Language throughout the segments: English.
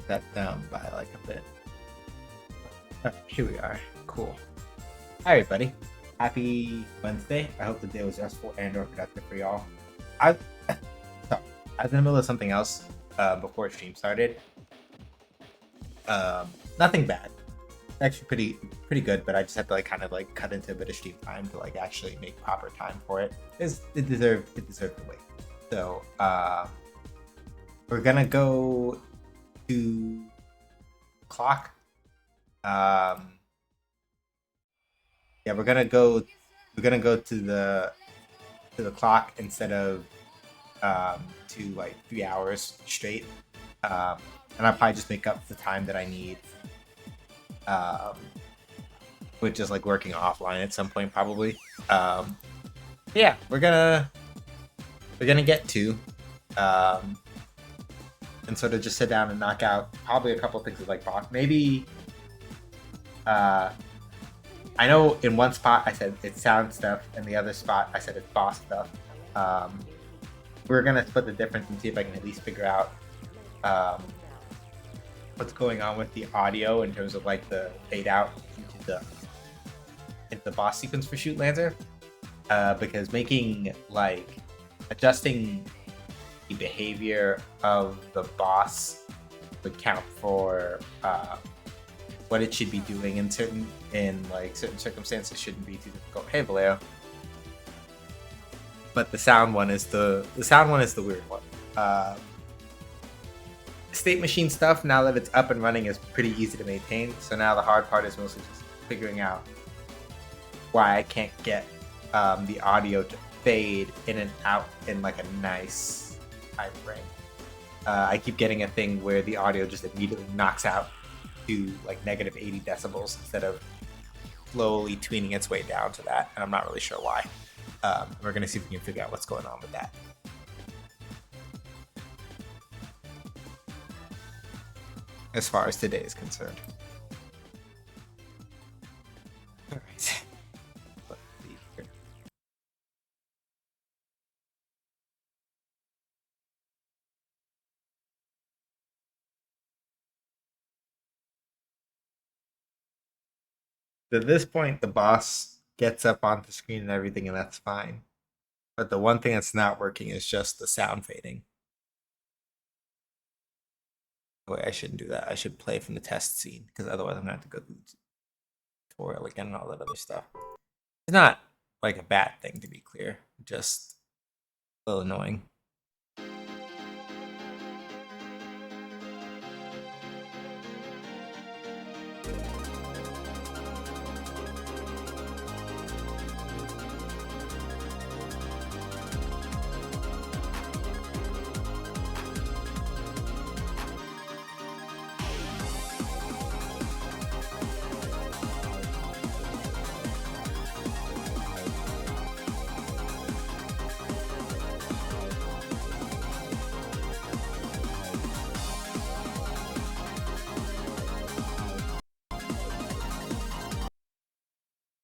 that down by like a bit. Here we are. Cool. Hi, everybody. Happy Wednesday. I hope the day was restful and/or productive for y'all. I, so, I was in the middle of something else before stream started. Nothing bad. Actually, pretty good. But I just had to cut into a bit of stream time to actually make proper time for it. It deserved the wait. So we're gonna go to clock. Yeah, we're gonna go to the clock instead of to 3 hours straight. And I'll probably just make up the time that I need with just working offline at some point probably. Yeah, we're gonna get to and sort of just sit down and knock out probably a couple things with boss. Maybe I know in one spot I said it's sound stuff, and the other spot I said it's boss stuff. We're gonna split the difference and see if I can at least figure out what's going on with the audio in terms of the fade out into the boss sequence for Shoot Lancer. Because making adjusting the behavior of the boss would count for what it should be doing in certain circumstances shouldn't be too difficult. Hey, Vallejo. But the sound one is the weird one. State machine stuff, now that it's up and running, is pretty easy to maintain. So now the hard part is mostly just figuring out why I can't get the audio to fade in and out in a nice time frame. I keep getting a thing where the audio just immediately knocks out to negative 80 decibels instead of slowly tweening its way down to that, and I'm not really sure why. We're gonna see if we can figure out what's going on with that. As far as today is concerned. All right. Let's see here. At this point, the boss gets up on the screen and everything, and that's fine. But the one thing that's not working is just the sound fading. Wait, I shouldn't do that. I should play from the test scene, because otherwise I'm gonna have to go through the tutorial again and all that other stuff. It's not a bad thing, to be clear, just a little annoying.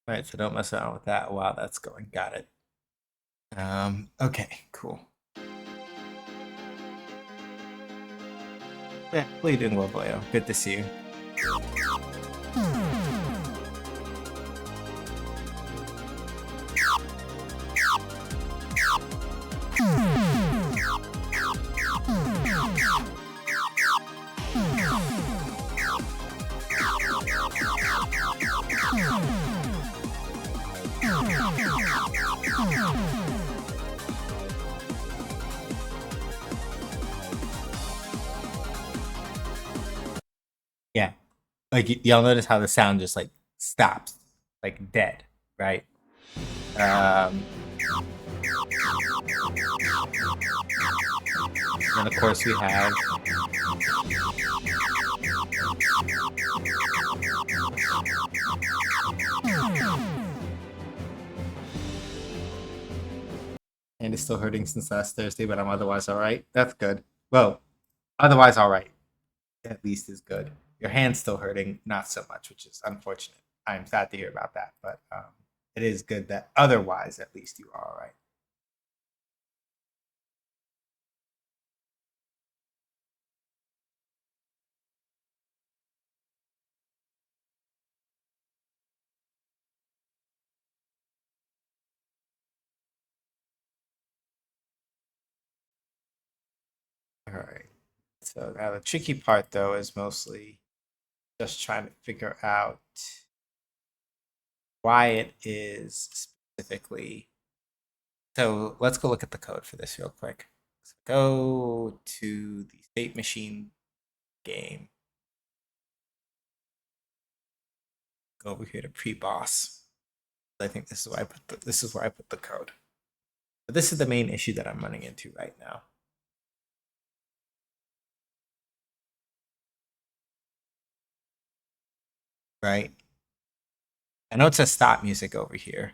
All right, so don't mess around with that while that's going. Got it. Okay, cool. Yeah, well, you're doing well, Vallejo. Good to see you. Yeah, y'all notice how the sound just stops, dead, right? And of course we have and it's still hurting since last Thursday, but I'm otherwise all right. That's good. Well, otherwise all right. At least is good. Your hand's still hurting, not so much, which is unfortunate. I'm sad to hear about that, but it is good that otherwise, at least you are all right. So now the tricky part though is mostly just trying to figure out why it is specifically. So let's go look at the code for this real quick. So go to the state machine game. Go over here to pre-boss. I think this is where I put the code. But this is the main issue that I'm running into right now. Right? I know it says stop music over here.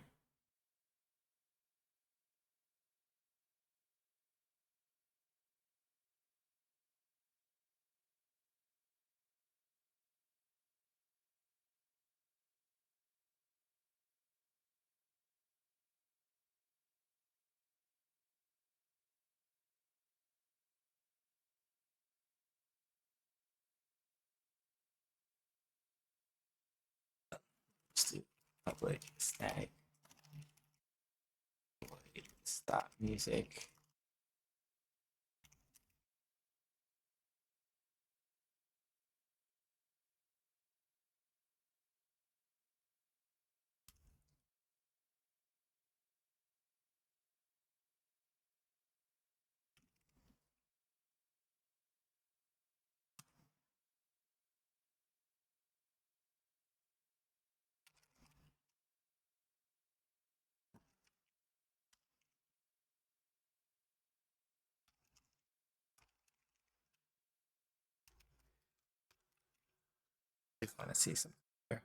Let's do public static void stop music. Just want to see some here.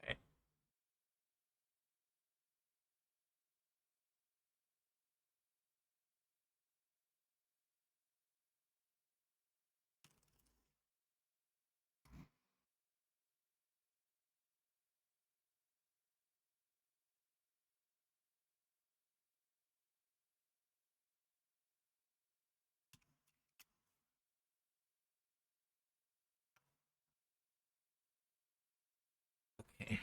Okay. Okay.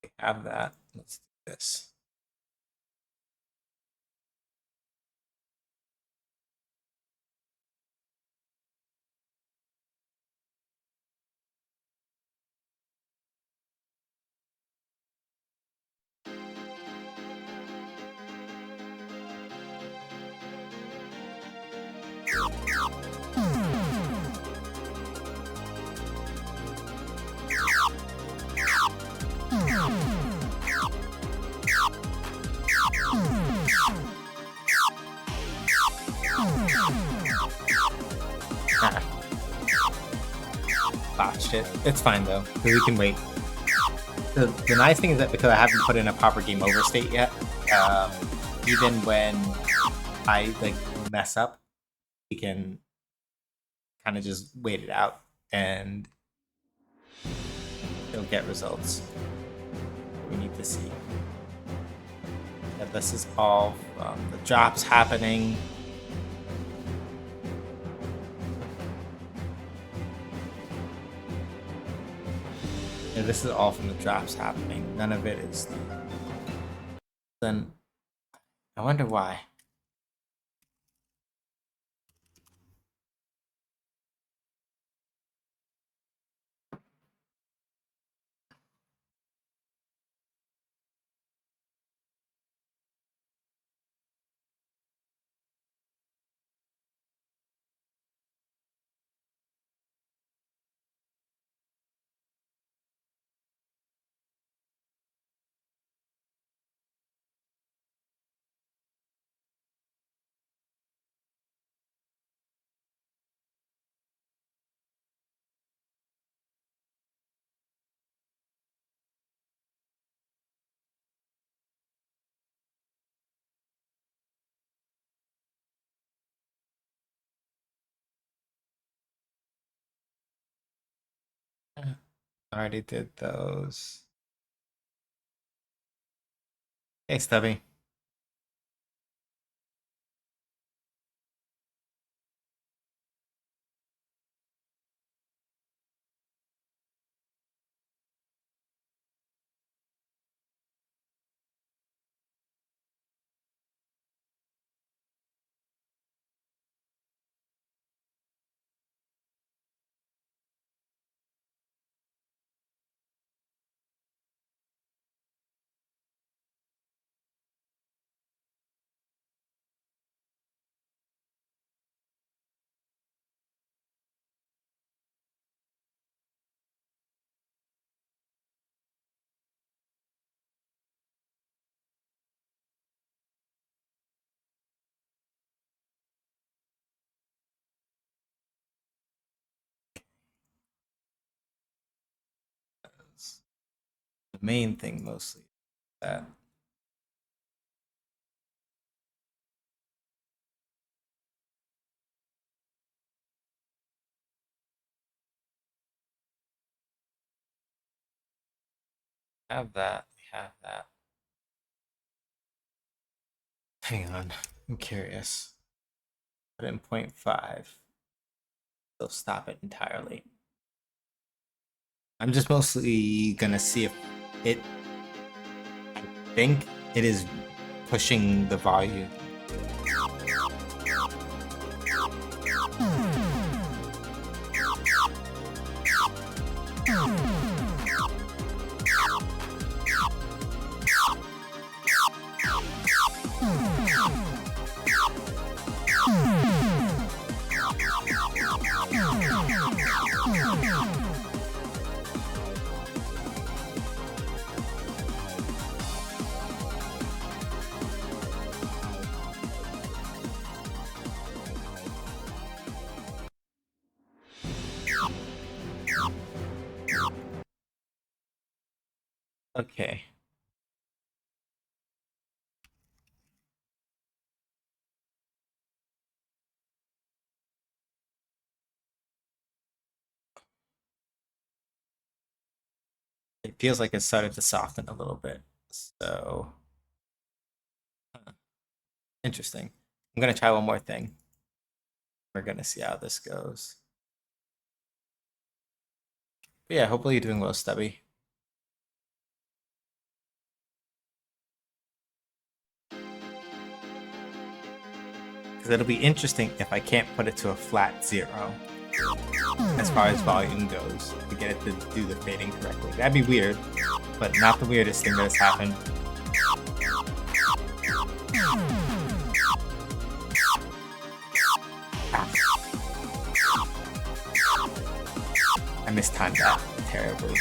We have that. Let's do this. Botched it. It's fine though. We can wait. The nice thing is that because I haven't put in a proper game over state yet, even when I like mess up, we can kind of just wait it out and it'll get results. We need to see. Yeah, this is all the drops happening. Yeah, this is all from the drops happening. None of it is. Then I wonder why. Already did those. Hey, Stubby. The main thing mostly that have that. We have that. Hang on. I'm curious. Put it in 0.5. They'll stop it entirely. I'm just mostly gonna see if it. I think it is pushing the volume. Okay. It feels like it started to soften a little bit. So, interesting. I'm gonna try one more thing. We're gonna see how this goes. But yeah, hopefully you're doing well, Stubby. Because it'll be interesting if I can't put it to a flat 0 as far as volume goes to get it to do the fading correctly. That'd be weird, but not the weirdest thing that has happened. I mistimed that terribly.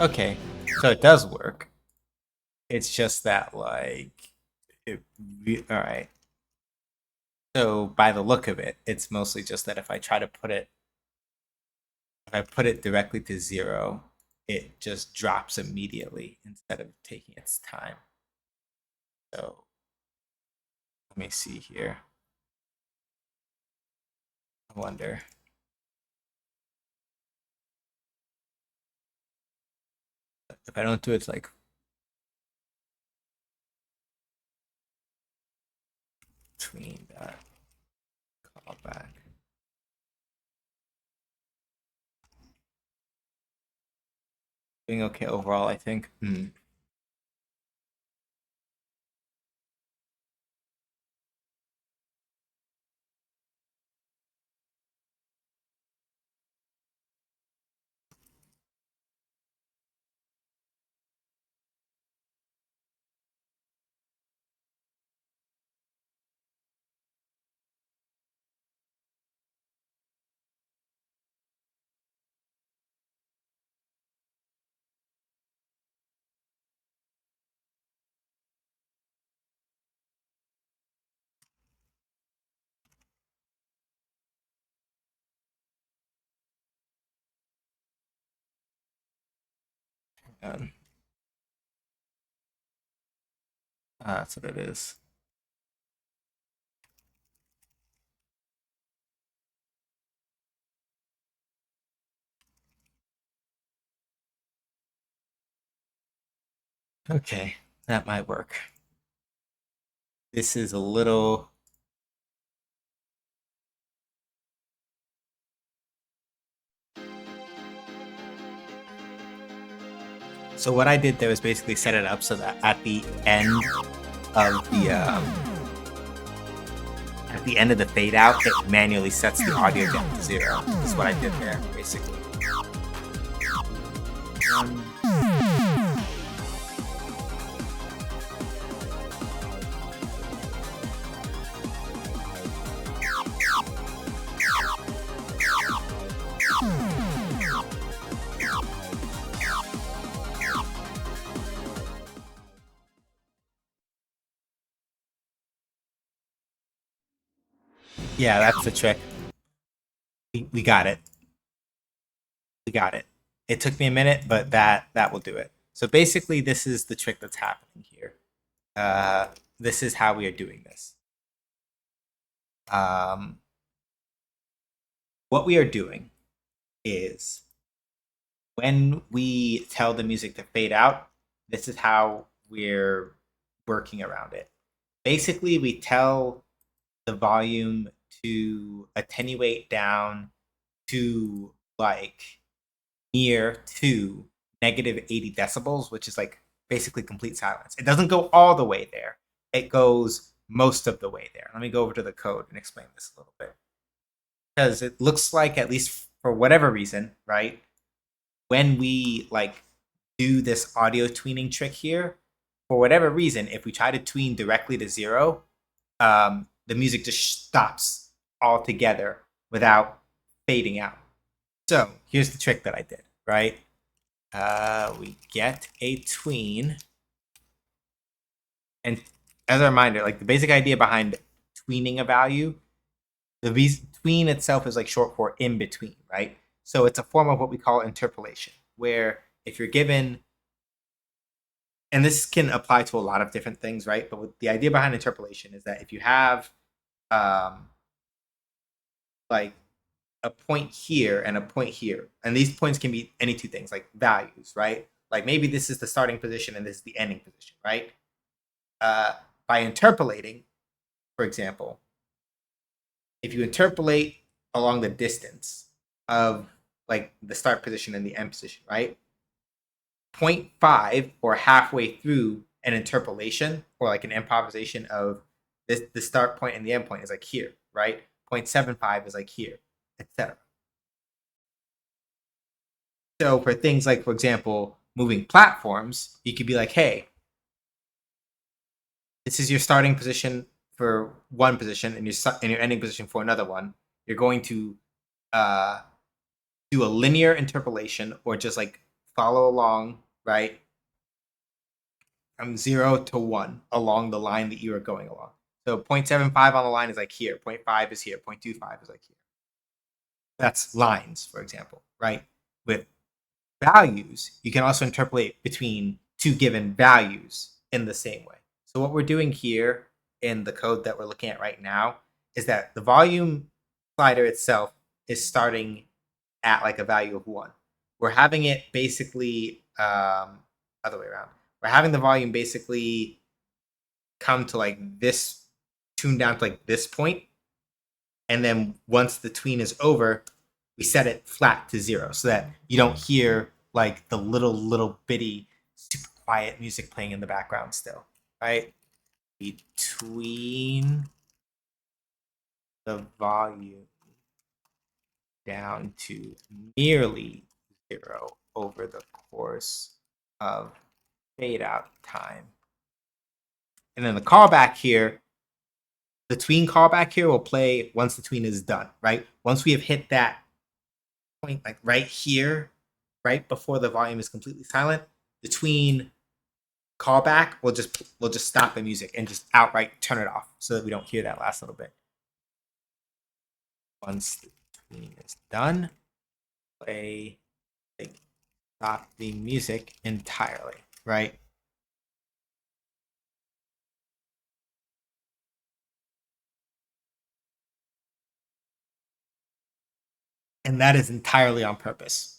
Okay, so it does work. It's just that, like, all right. So by the look of it, it's mostly just that if I try to put it, if I put it directly to 0, it just drops immediately instead of taking its time. So let me see here. I wonder. If I don't do it like between that callback. Doing okay overall, I think. That's what it is. Okay, that might work. This is a little. So what I did there was basically set it up so that at the end of the fade out, it manually sets the audio down to 0. That's what I did there, basically. Yeah, that's the trick. We got it. We got it. It took me a minute, but that will do it. So basically, this is the trick that's happening here. This is how we are doing this. What we are doing is when we tell the music to fade out, this is how we're working around it. Basically, we tell the volume to attenuate down to like near to negative 80 decibels, which is like basically complete silence. It doesn't go all the way there. It goes most of the way there. Let me go over to the code and explain this a little bit. Because it looks like, at least for whatever reason, right, when we like do this audio tweening trick here, for whatever reason, if we try to tween directly to 0, the music just stops altogether without fading out. So here's the trick that I did, right? We get a tween. And as a reminder, like the basic idea behind tweening a value, the tween itself is like short for in between, right? So it's a form of what we call interpolation, where if you're given, and this can apply to a lot of different things, right? But the idea behind interpolation is that if you have like a point here and a point here, and these points can be any two things, like values, right? Like maybe this is the starting position and this is the ending position, right? By interpolating, for example, if you interpolate along the distance of like the start position and the end position, right? 0.5 or halfway through an interpolation or like an improvisation of this, the start point and the end point is like here, right? 0.75 is like here, etc. So for things like, for example, moving platforms, you could be like, hey, this is your starting position for one position and your ending position for another one. You're going to do a linear interpolation or just like follow along, right? From 0 to 1 along the line that you are going along. So 0.75 on the line is like here, 0.5 is here, 0.25 is like here. That's lines, for example, right? With values, you can also interpolate between two given values in the same way. So what we're doing here in the code that we're looking at right now is that the volume slider itself is starting at like a value of 1. We're having it basically other way around. We're having the volume basically come to like this, tune down to like this point, and then once the tween is over, we set it flat to 0 so that you don't hear like the little bitty super quiet music playing in the background still, right? Between the volume down to nearly 0 over the course of fade out time. And then the callback here, the tween callback here will play once the tween is done, right? Once we have hit that point, like right here, right before the volume is completely silent, the tween callback will just stop the music and just outright turn it off so that we don't hear that last little bit. Once the tween is done, play like stop the music entirely, right? And that is entirely on purpose.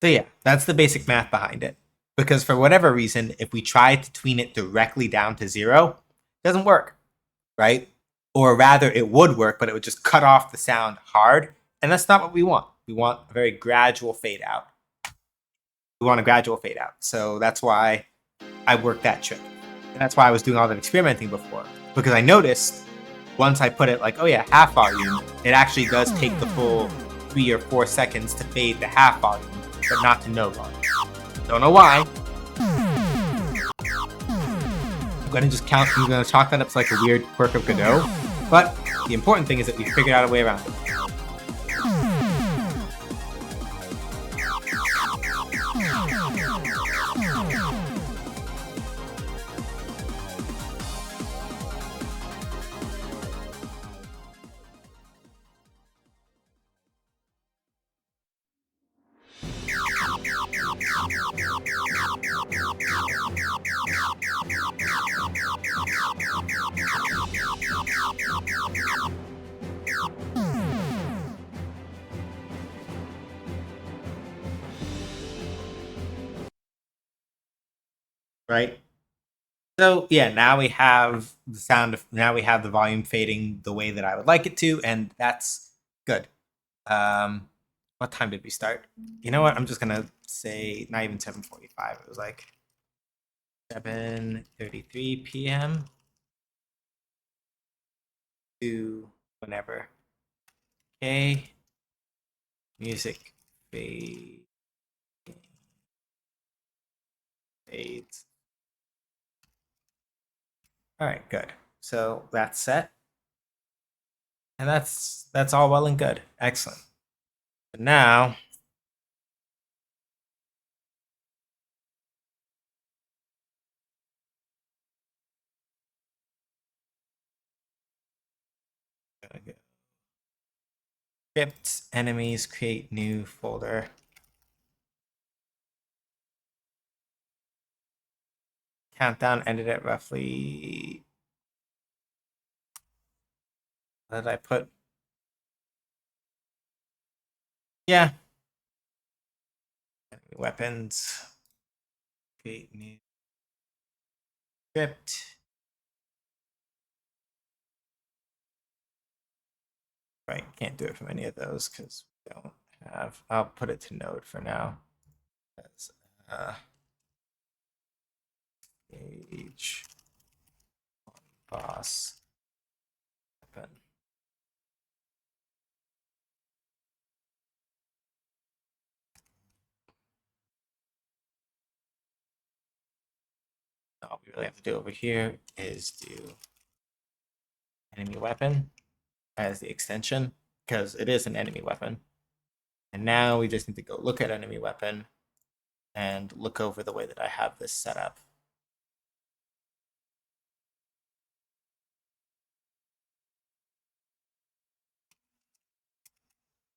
So yeah, that's the basic math behind it. Because for whatever reason, if we try to tween it directly down to 0, it doesn't work, right? Or rather, it would work, but it would just cut off the sound hard. And that's not what we want. We want a very gradual fade out. We want a gradual fade out. So that's why I worked that trick. And that's why I was doing all that experimenting before. Because I noticed once I put it like, oh yeah, half volume, it actually does take the full 3 or 4 seconds to fade to half volume, but not to no volume. Don't know why. I'm gonna just count. I'm gonna chalk that up to like a weird quirk of Godot. But the important thing is that we figured out a way around it. Right? So yeah, now we have the sound of, now we have the volume fading the way that I would like it to, and that's good. What time did we start? You know what? I'm just gonna say not even 7:45. It was like 7:33 p.m. to whenever. Okay. Music fades. All right, good. So that's set, and that's all well and good. Excellent. But now, scripts, enemies, create new folder. Countdown ended at roughly. What did I put? Yeah. Weapons. Create new script. Right, can't do it from any of those because we don't have. I'll put it to node for now. That's age boss weapon. All we really have to do over here is do enemy weapon as the extension because it is an enemy weapon. And now we just need to go look at enemy weapon and look over the way that I have this set up.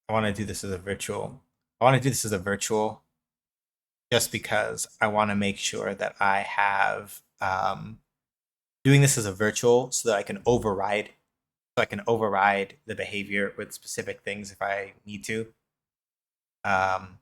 I want to do this as a virtual. I want to do this as a virtual just because I want to make sure that I have doing this as a virtual so that I can override the behavior with specific things if I need to. Um,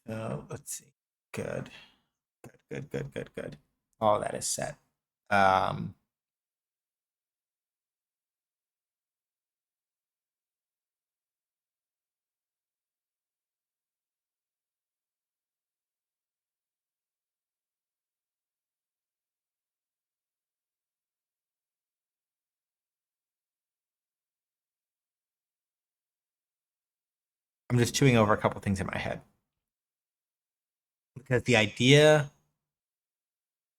so let's see. Good. Good. All that is set. Um, I'm just chewing over a couple things in my head because the idea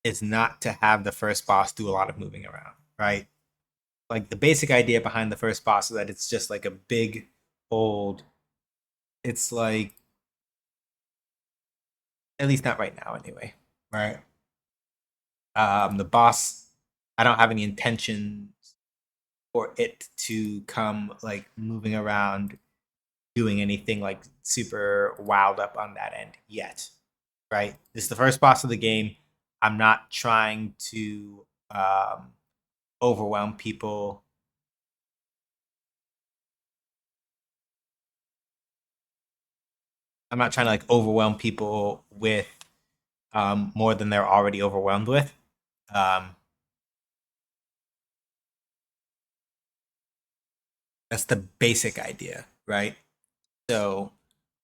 is not to have the first boss do a lot of moving around, right? Like the basic idea behind the first boss is that it's just like a big old. It's like at least not right now, anyway. Right. The boss. I don't have any intention for it to come like moving around, doing anything like super wild up on that end yet. Right. This is the first boss of the game. I'm not trying to overwhelm people. I'm not trying to like overwhelm people with more than they're already overwhelmed with. Um, that's the basic idea, right? So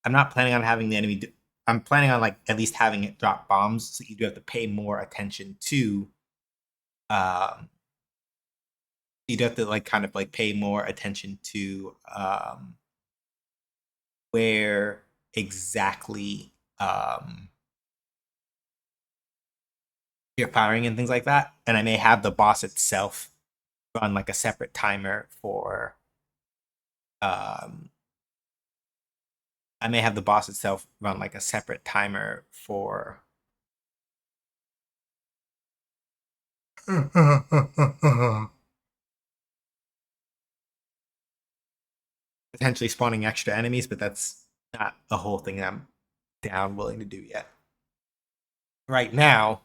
I'm not planning on having the enemy. I'm planning on like at least having it drop bombs, so you do have to pay more attention to. Um, you do have to like kind of like pay more attention to where exactly you're firing and things like that. And I may have the boss itself run like a separate timer for um I may have the boss itself run like a separate timer for potentially spawning extra enemies, but that's not a whole thing I'm down willing to do yet. Right now,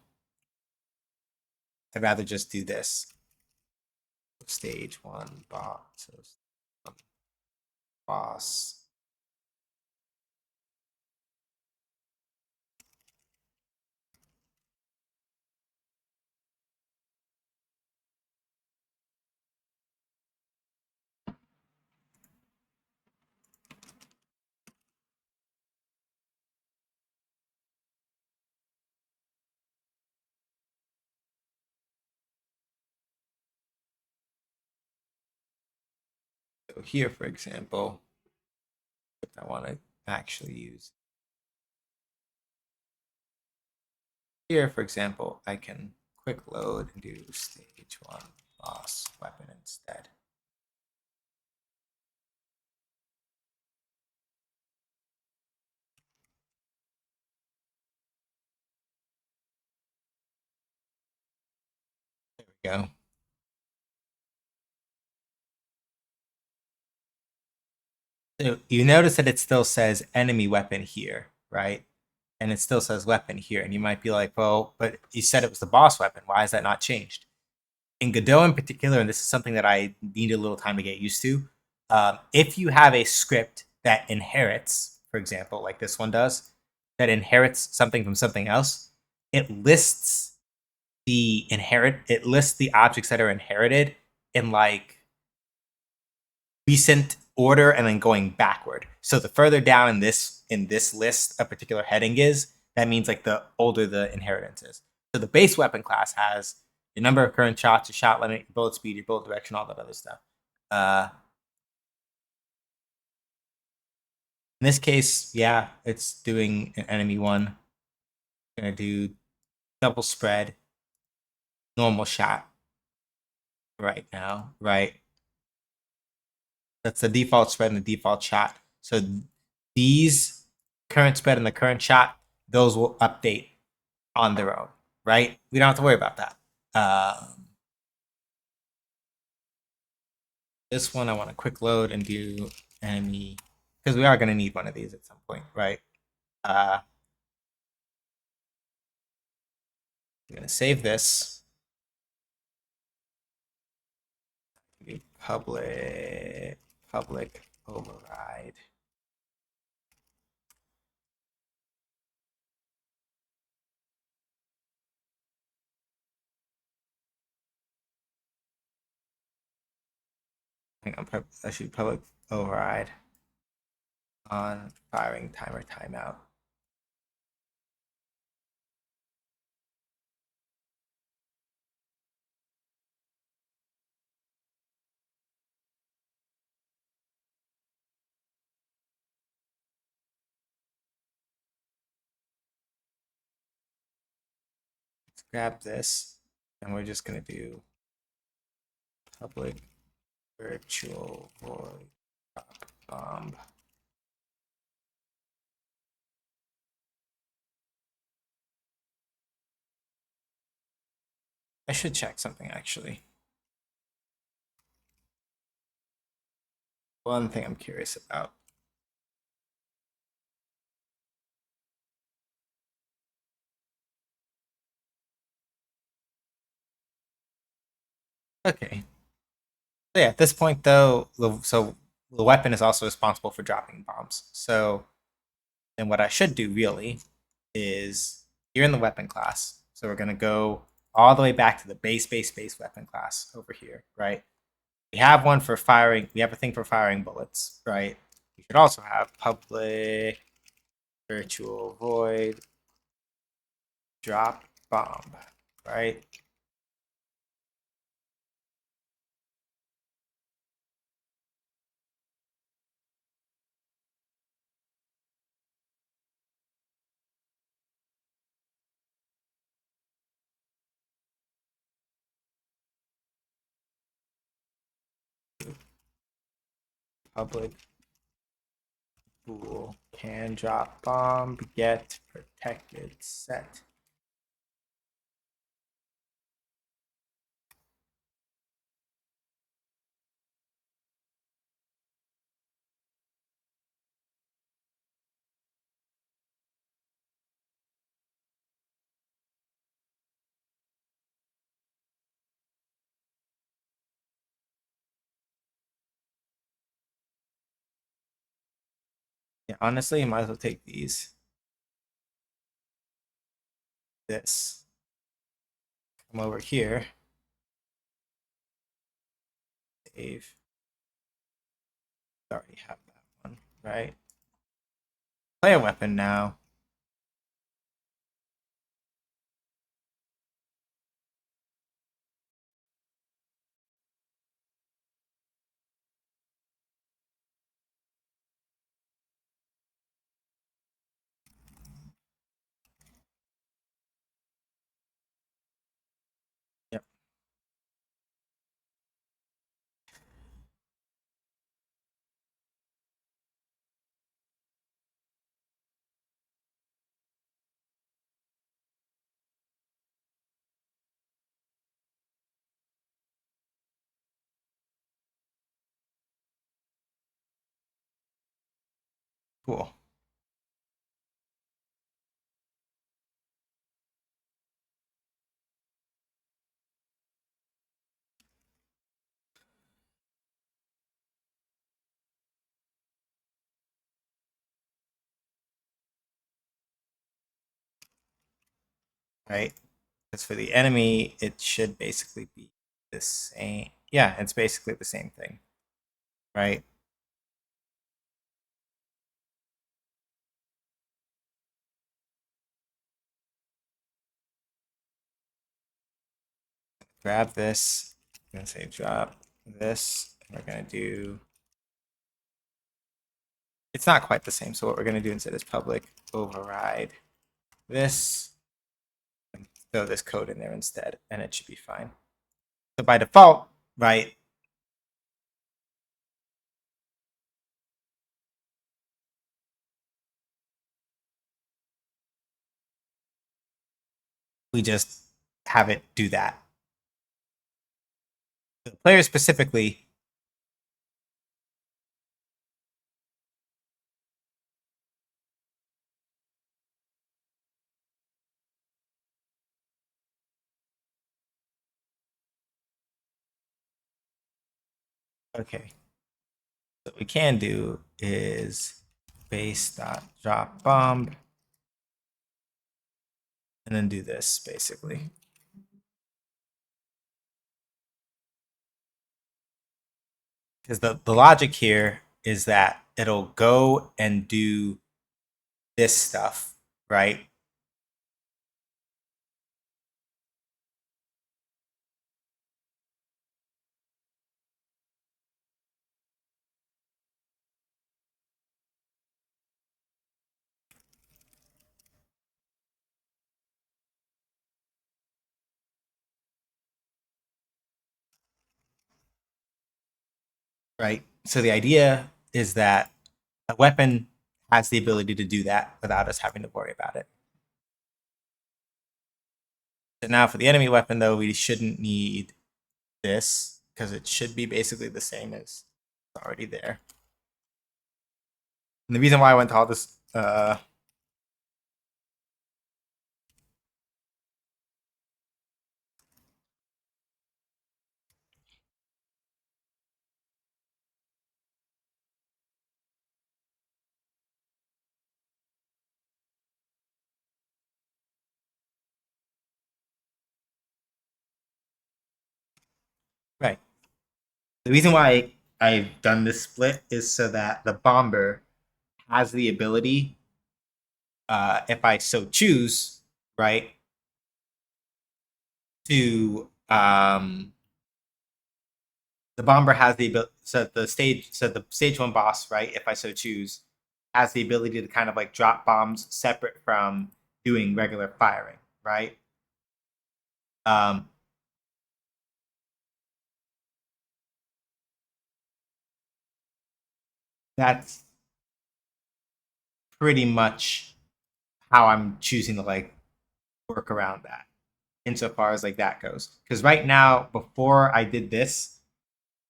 I'd rather just do this. Stage one boss. So boss. So here, for example, if I want to actually use here, for example, I can quick load and do stage one boss weapon instead. There we go. So you notice that it still says enemy weapon here, right? And it still says weapon here. And you might be like, well, but you said it was the boss weapon. Why is that not changed? In Godot in particular, and this is something that I need a little time to get used to, if you have a script that inherits, for example, like this one does, that inherits something from something else, it lists it lists the objects that are inherited in like recent order and then going backward. So the further down in this list a particular heading is, that means like the older the inheritance is. So the base weapon class has the number of current shots, your shot limit, your bullet speed, your bullet direction, all that other stuff. In this case, yeah, it's doing an enemy one. Gonna do double spread, normal shot right now, right? That's the default spread and the default shot. So these current spread and the current shot, those will update on their own, right? We don't have to worry about that. This one I want to quick load and do enemy because we are going to need one of these at some point, right? I'm going to save this. Do public override. Hang on, I should public override on firing timer timeout. grab this, and we're just gonna do public virtual void drop bomb. I should check something actually. One thing I'm curious about. Okay. So yeah, at this point though, so the weapon is also responsible for dropping bombs. So then what I should do really is here in the weapon class. So we're gonna go all the way back to the base weapon class over here, right? We have one for firing. We have a thing for firing bullets, right? We should also have public virtual void drop bomb, right? Public bool can drop bomb get protected set. Yeah, honestly, I might as well take these. This. Come over here. Save. I already have that one, right? Play a weapon now. Yep. Cool. Right? Because for the enemy, it should basically be the same. Yeah, it's basically the same thing, right? Grab this. I'm gonna say drop this. And we're gonna do. It's not quite the same. So what we're gonna do instead is public override this. And throw this code in there instead, and it should be fine. So by default, right? We just have it do that. The player specifically. Okay. So what we can do is base dot drop bomb and then do this basically. Because the logic here is that it'll go and do this stuff, right? right? So the idea is that a weapon has the ability to do that without us having to worry about it. So now for the enemy weapon, though, we shouldn't need this because it should be basically the same as it's already there. And the reason why I went to all this right. The reason why I've done this split is so that the bomber has the ability, if I so choose, right, to the bomber has the ability. So the stage one boss, right, if I so choose, has the ability to kind of like drop bombs separate from doing regular firing, right? Um, that's pretty much how I'm choosing to like work around that insofar as like that goes. Because right now, before I did this,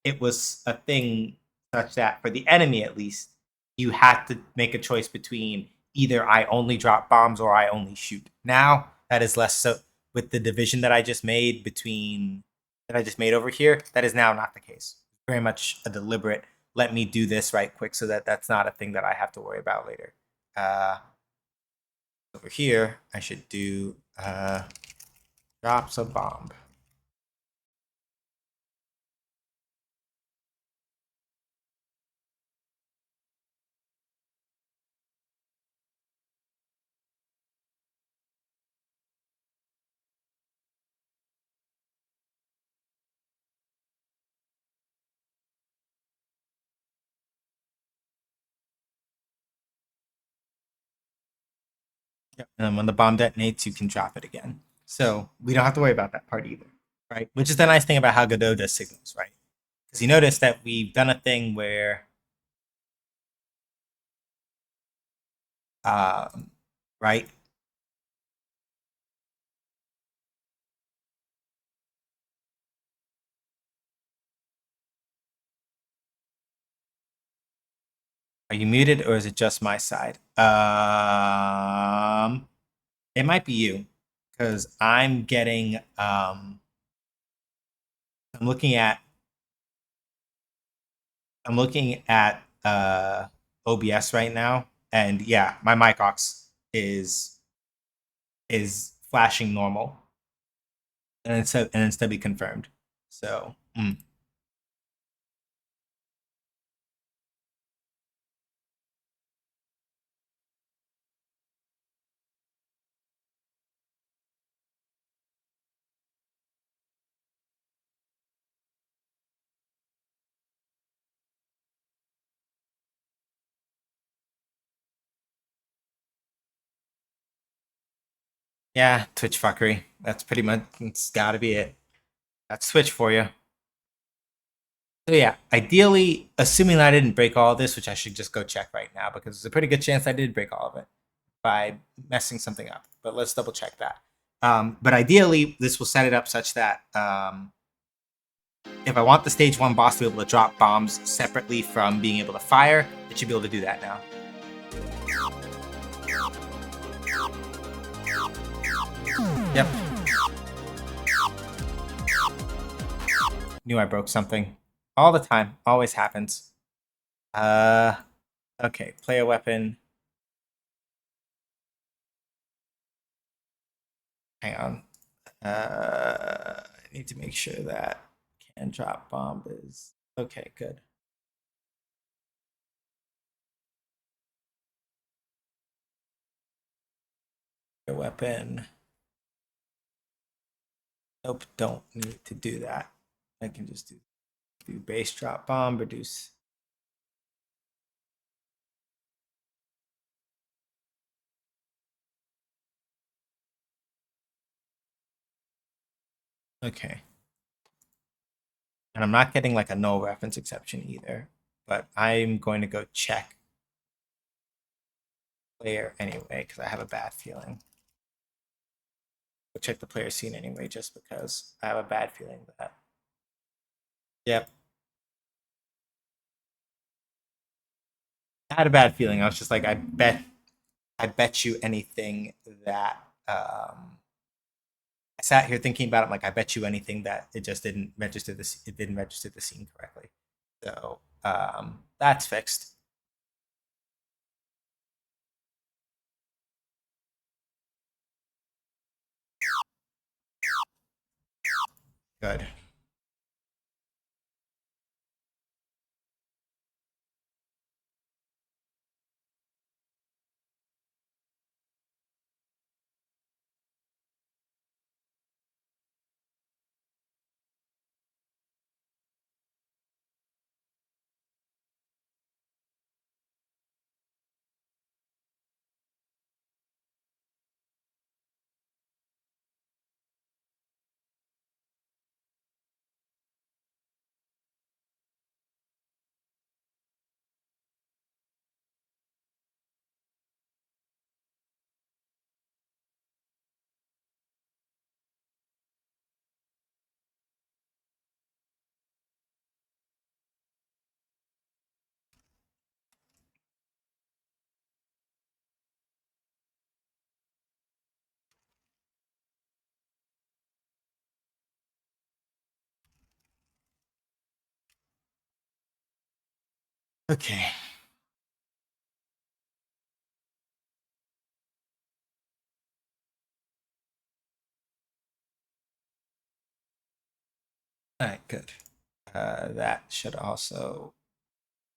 it was a thing such that for the enemy at least, you had to make a choice between either I only drop bombs or I only shoot. Now that is less so with the division that I just made between that I just made over here. That is now not the case. Very much a deliberate. Let me do this right quick so that that's not a thing that I have to worry about later. Uh, Over here, I should do drops a bomb. Yep. And then when the bomb detonates, you can drop it again. So we don't have to worry about that part either, right? Which is the nice thing about how Godot does signals, right? Because you notice that we've done a thing where, right? Are you muted or is it just my side? It might be you because I'm getting, I'm looking at, I'm looking at OBS right now, and yeah, my mic aux is flashing normal, and it's to be confirmed. So yeah, Twitch fuckery. That's pretty much it's got to be it. That's Twitch for you. So yeah, ideally, assuming that I didn't break all of this, which I should just go check right now because there's a pretty good chance I did break all of it by messing something up. But let's double check that. But ideally, this will set it up such that if I want the stage one boss to be able to drop bombs separately from being able to fire, it should be able to do that now. Yep. Knew I broke something. All the time. Always happens. Okay. Play a weapon. Hang on. I need to make sure that can drop bomb is okay. Good. A weapon. Nope. Don't need to do that. I can just do base drop bomb, reduce. Okay. And I'm not getting like a null reference exception either, but I'm going to go check player anyway because I have a bad feeling. Go check the player scene anyway just because I have a bad feeling that. Yep. I had a bad feeling. I was just like, I bet you anything that I sat here thinking about it. I'm like, I bet you anything that it just didn't register this. It didn't register the scene correctly. So that's fixed. Good. Okay. All right, good. That should also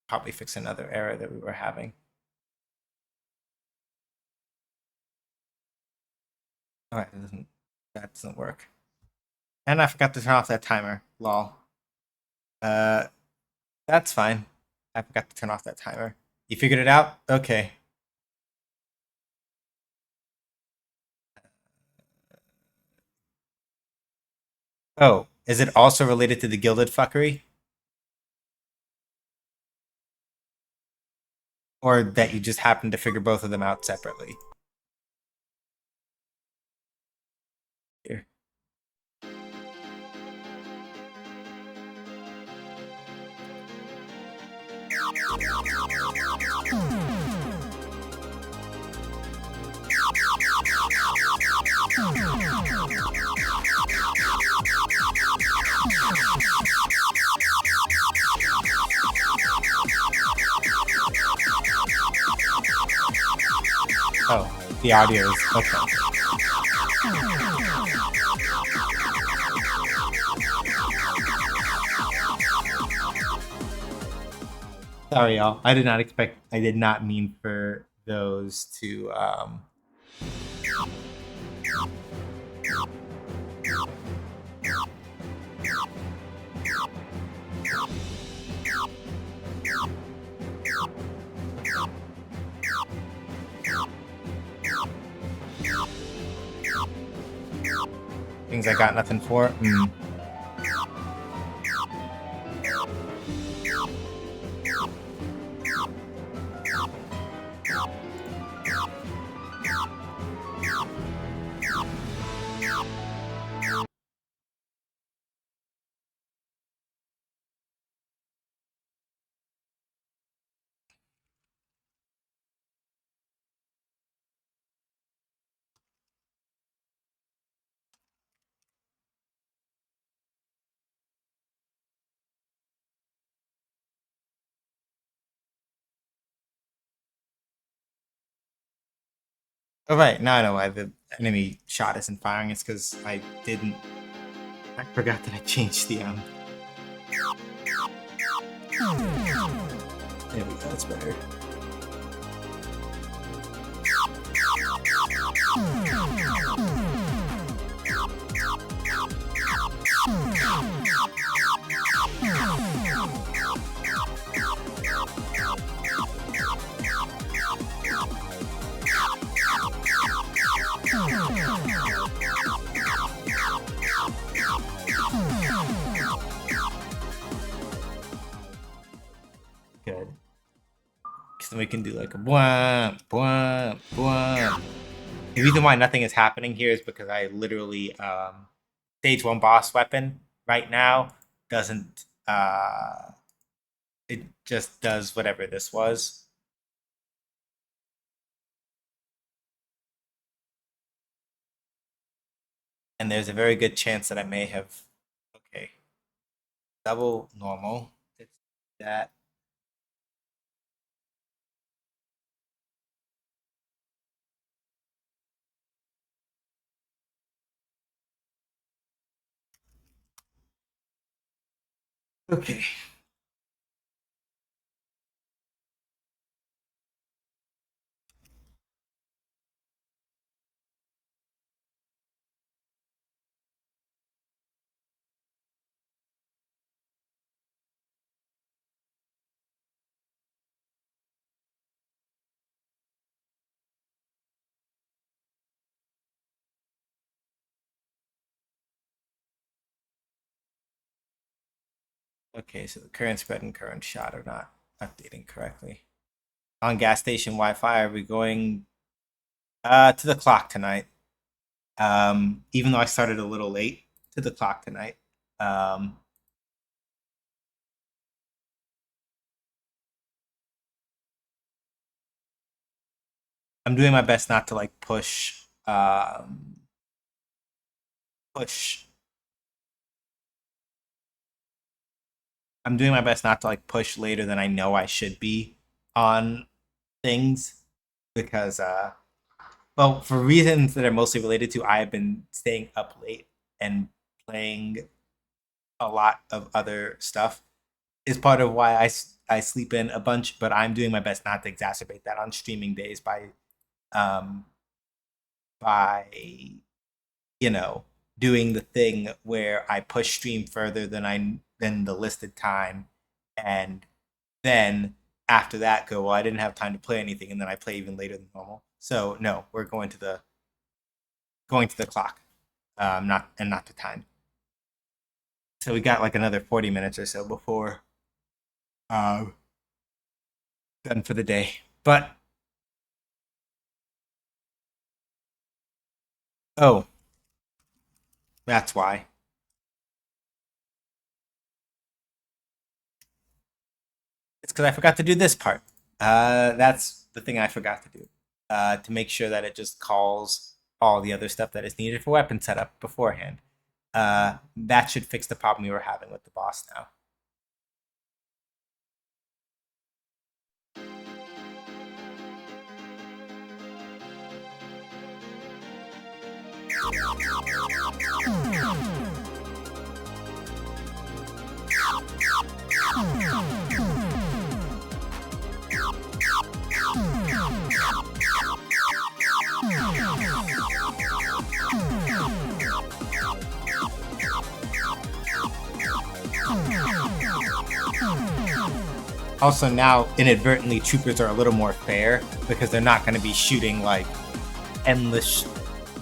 probably fix another error that we were having. All right, that doesn't work. And I forgot to turn off that timer. Lol. That's fine. I forgot to turn off that timer. You figured it out? Okay. Oh, is it also related to the gilded fuckery? Or that you just happened to figure both of them out separately? Here. Oh, the audio is okay. Sorry, y'all. I did not mean for those to things I got nothing for. Oh right, now I know why the enemy shot isn't firing. It's because I forgot that I changed the There we go, that's better. we can do like a bwah, bwah, bwah. The reason why nothing is happening here is because I literally stage 1 boss weapon right now doesn't it just does whatever this was. And there's a very good chance that I may have okay. Double normal. It's that. Okay. Okay, so the current spread and current shot are not updating correctly. On gas station Wi-Fi, are we going to the clock tonight? Even though I started a little late, to the clock tonight. I'm doing my best not to like push push. I'm doing my best not to like push later than I know I should be on things because well, for reasons that are mostly related to I have been staying up late and playing a lot of other stuff is part of why I sleep in a bunch, but I'm doing my best not to exacerbate that on streaming days um by you know doing the thing where I push stream further than the listed time, and then after that go, well, I didn't have time to play anything, and then I play even later than normal. So no, we're going to the clock, not the time. So we got like another 40 minutes or so before done for the day. But oh, that's why. It's because I forgot to do this part. That's the thing I forgot to do. To make sure that it just calls all the other stuff that is needed for weapon setup beforehand. That should fix the problem we were having with the boss now. Also, now inadvertently, troopers are a little more fair because they're not going to be shooting like endless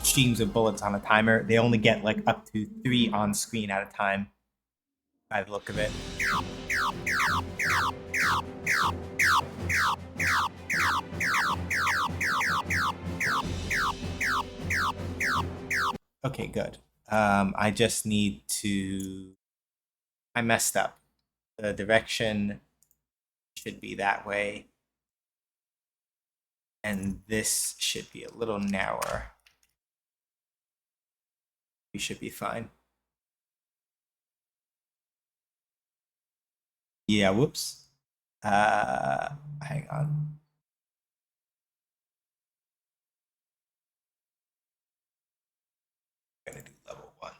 streams of bullets on a timer. They only get like up to 3 on screen at a time, by the look of it. Okay, good. I just need to. I messed up. The direction should be that way, and this should be a little narrower. We should be fine. Yeah, whoops. Hang on. I'm gonna do level 1.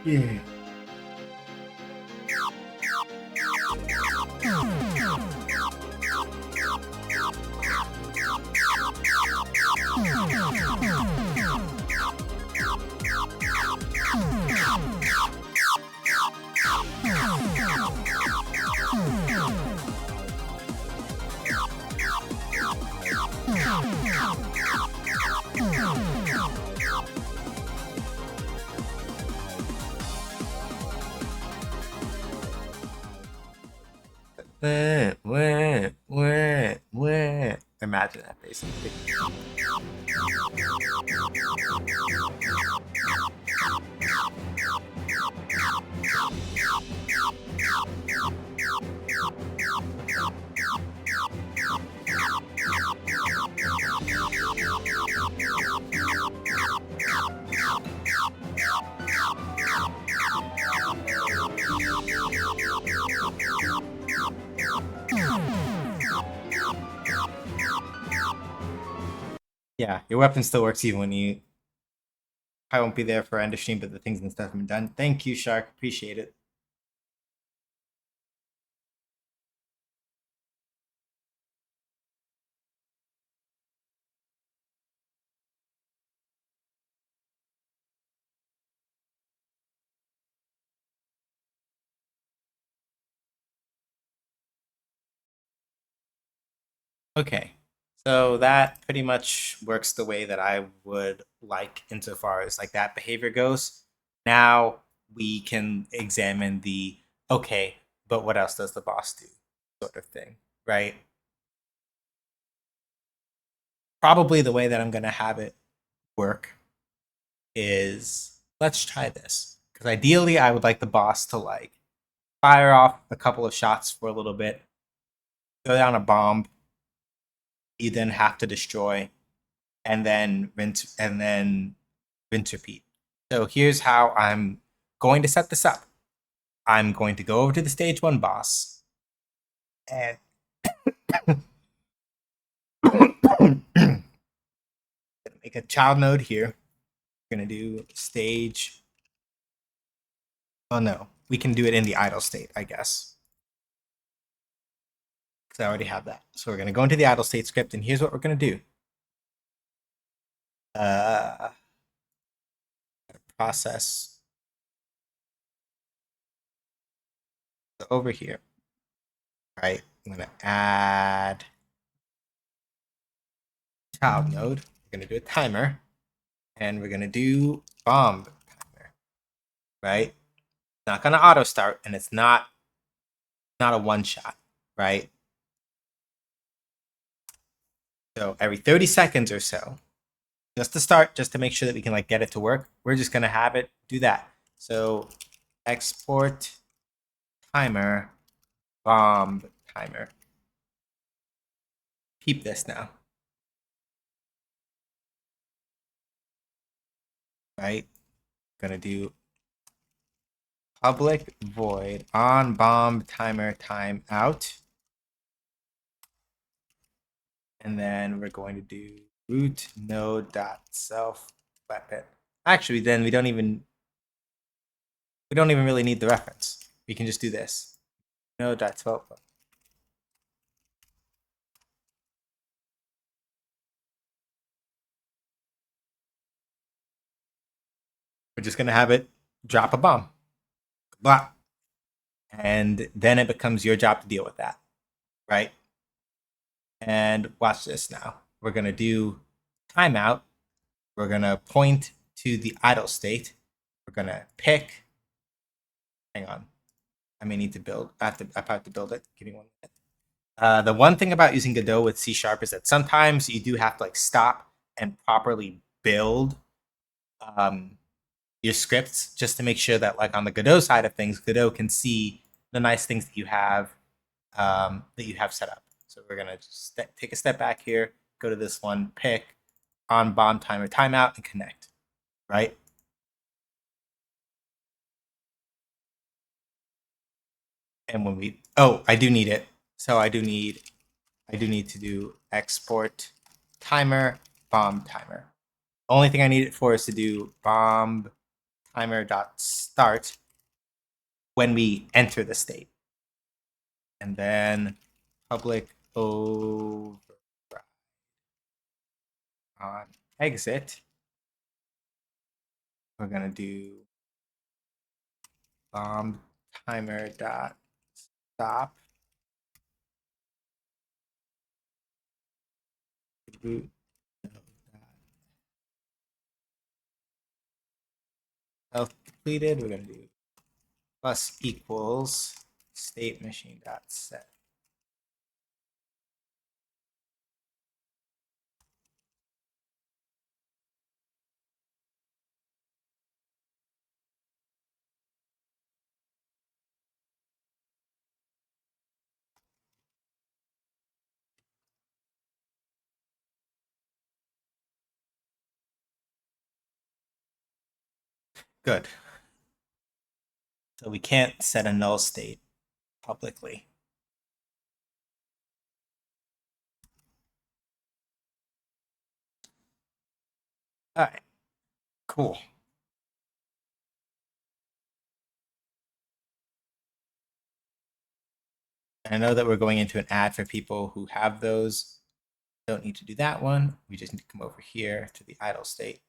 Yeah. Imagine that, basically. Yeah, your weapon still works even when you. I won't be there for end of stream, but the things and stuff have been done. Thank you, Shark. Appreciate it. Okay. So that pretty much works the way that I would like insofar as like that behavior goes. Now we can examine the okay, but what else does the boss do? Sort of thing, right? Probably the way that I'm gonna have it work is let's try this. Because ideally I would like the boss to like fire off a couple of shots for a little bit, throw down a bomb, you then have to destroy, and then rinse repeat. So here's how I'm going to set this up. I'm going to go over to the stage 1 boss and make a child node here. We're going to do stage. Oh no, we can do it in the idle state, I guess. Because I already have that. So we're going to go into the idle state script, and here's what we're going to do. Process over here. Right, I'm going to add child node. We're going to do a timer, and we're going to do bomb timer. Right, not going to auto start, and it's not a one shot, right? So every 30 seconds or so, just to start, just to make sure that we can like get it to work, we're just going to have it do that. So export timer bomb timer. Keep this now. Right? Gonna do public void on bomb timer timeout. And then we're going to do root node dot self weapon. Actually, then we don't even really need the reference. We can just do this. Node dot self weapon. We're just gonna have it drop a bomb. Blah. And then it becomes your job to deal with that. Right? And watch this now. We're gonna do timeout. We're gonna point to the idle state. We're gonna pick. Hang on. I may need to build. I have to build it. Give me 1 minute. The one thing about using Godot with C# is that sometimes you do have to like stop and properly build your scripts just to make sure that like on the Godot side of things, Godot can see the nice things that you have set up. So we're gonna just take a step back here, go to this one, pick on bomb timer timeout, and connect. Right? And when we I do need it. So I do need to do export timer bomb timer. Only thing I need it for is to do bomb timer dot start when we enter the state, and then public override on exit. We're gonna do bomb timer dot stop root health depleted. We're gonna do plus equals state machine dot set Good. So we can't set a null state publicly. All right, cool. And I know that we're going into an ad for people who have those. Don't need to do that one. We just need to come over here to the idle state.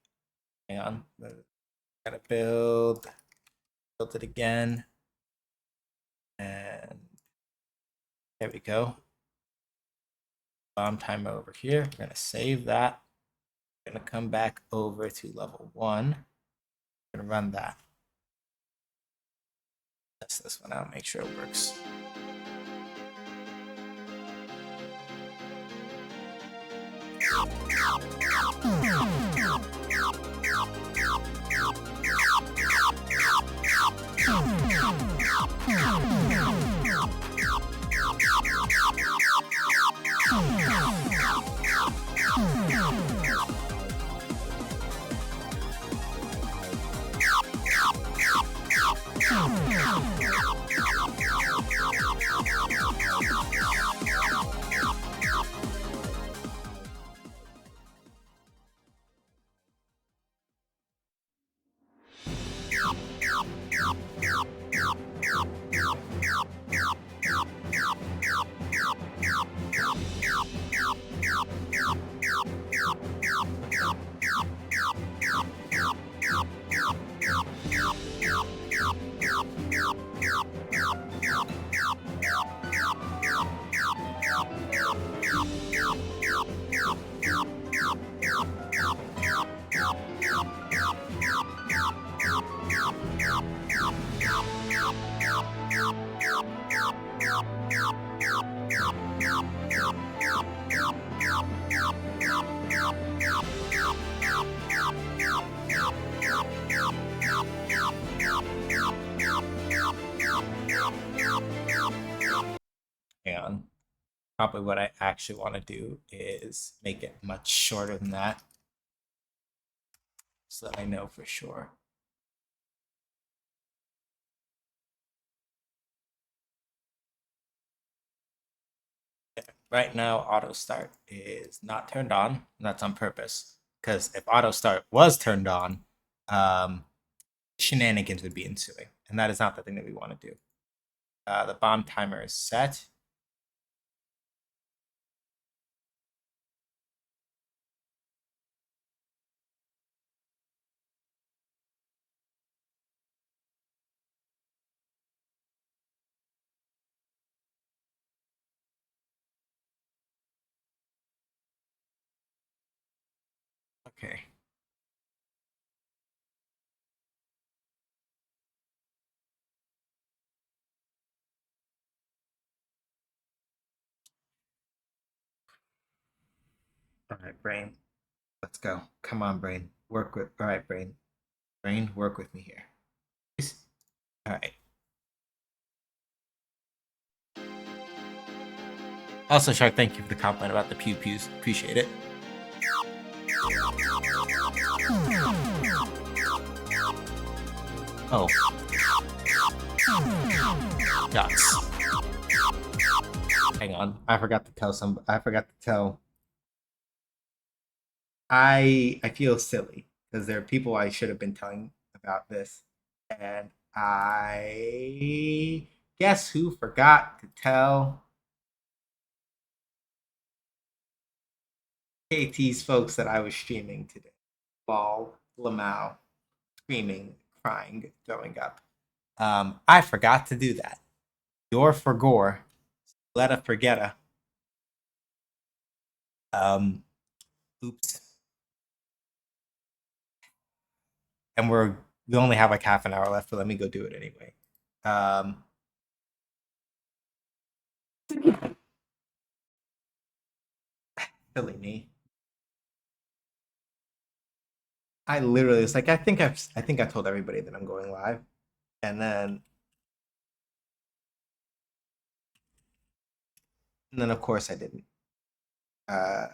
Hang on. Gotta build it again. And there we go. Bomb timer over here. We're gonna save that. We're gonna come back over to level 1. We're gonna run that. Test this one out, make sure it works. And probably what I actually want to do is make it much shorter than that so that I know for sure. Right now, auto start is not turned on, and that's on purpose. Because if auto start was turned on, shenanigans would be ensuing, and that is not the thing that we want to do. The bomb timer is set. Okay. All right, brain. Let's go. Come on, brain. Work with. All right, brain. Brain, work with me here. All right. Also, Shark, thank you for the compliment about the pew pews. Appreciate it. Oh. Ducks. Hang on. I forgot to tell. I feel silly because there are people I should have been telling about this, and I guess who forgot to tell KT's folks that I was streaming today. Ball, Lamau, screaming, crying, throwing up. I forgot to do that. Your for gore, let a forgetta. Oops. And we only have like half an hour left, but let me go do it anyway. Silly me. I literally was like, I think I told everybody that I'm going live, and then of course I didn't. Uh,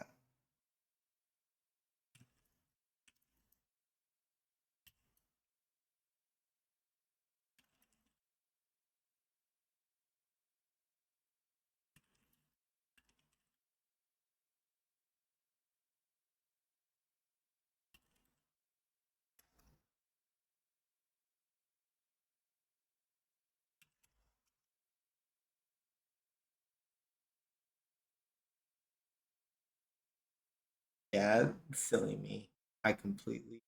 Yeah, silly me. I completely.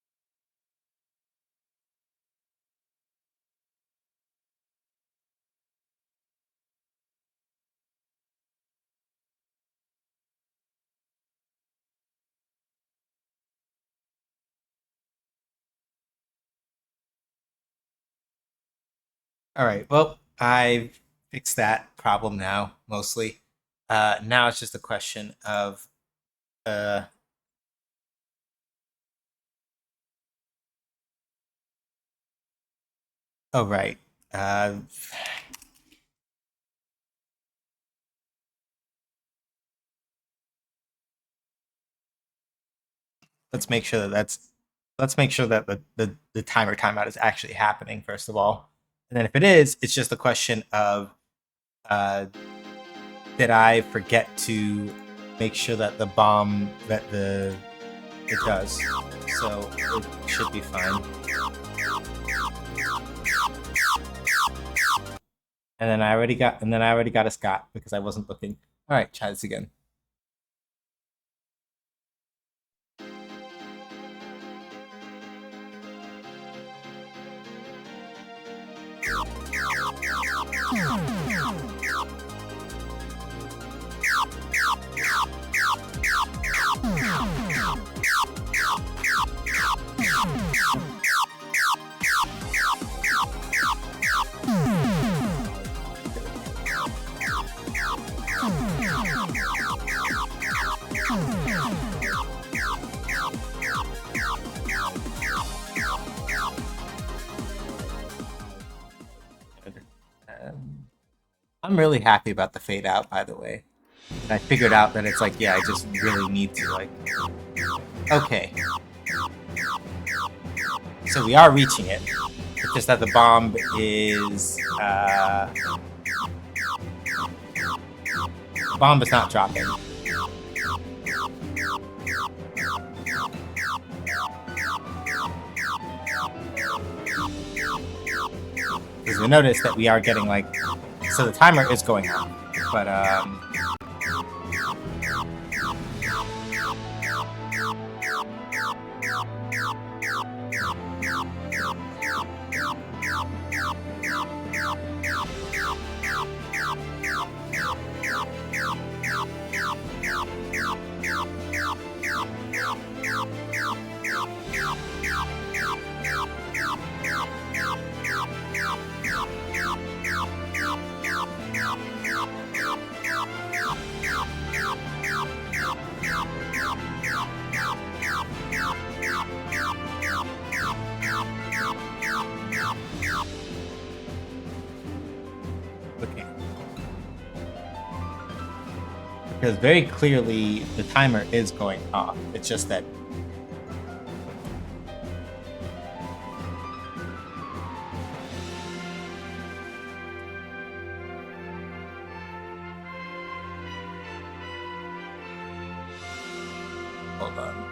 All right. Well, I've fixed that problem now, mostly. Now it's just a question of uh oh right. Uh let's make sure that let's make sure that the timer timeout is actually happening first of all. And then if it is, it's just a question of uh did I forget to make sure that the bomb that the it does. So it should be fine. And then I already got a Scott because I wasn't looking. All right, try this again. I'm really happy about the fade out, by the way. And I figured out that it's like, yeah, I just really need to like. Okay. So we are reaching it. It's just that the bomb is the bomb is not dropping. Because you'll notice that we are getting like, so the timer is going off, but okay. Because very clearly the timer is going off. It's just that hold on.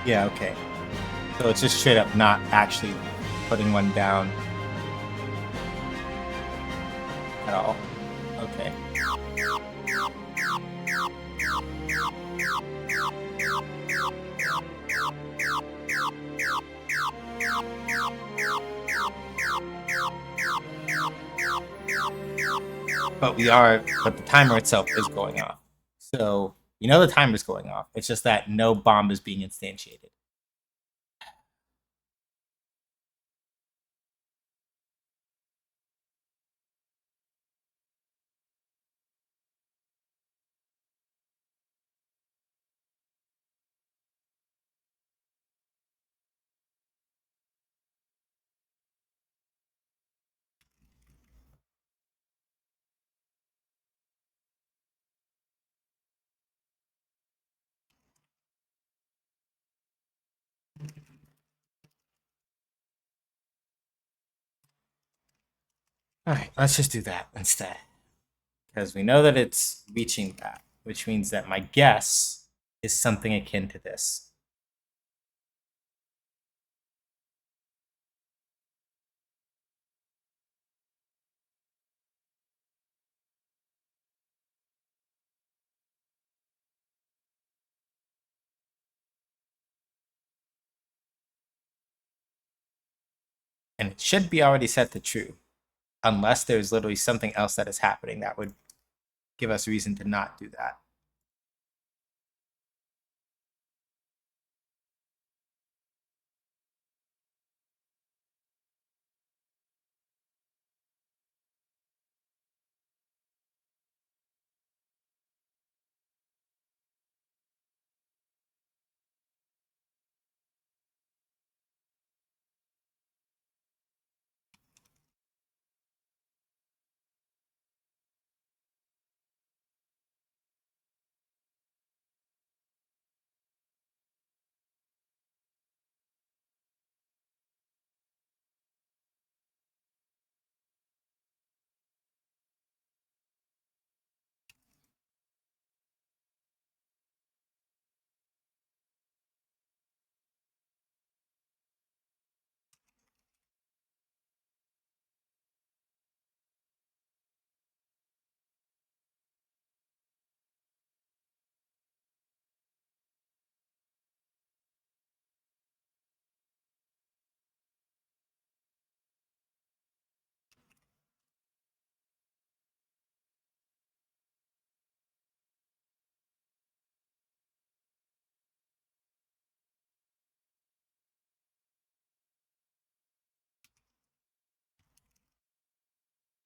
Yeah, okay. So it's just straight up not actually putting one down at all. Okay. But the timer itself is going off. So you know the timer is going off. It's just that no bomb is being instantiated. Alright, let's just do that instead. Because we know that it's reaching that, which means that my guess is something akin to this. And it should be already set to true, unless there's literally something else that is happening that would give us reason to not do that.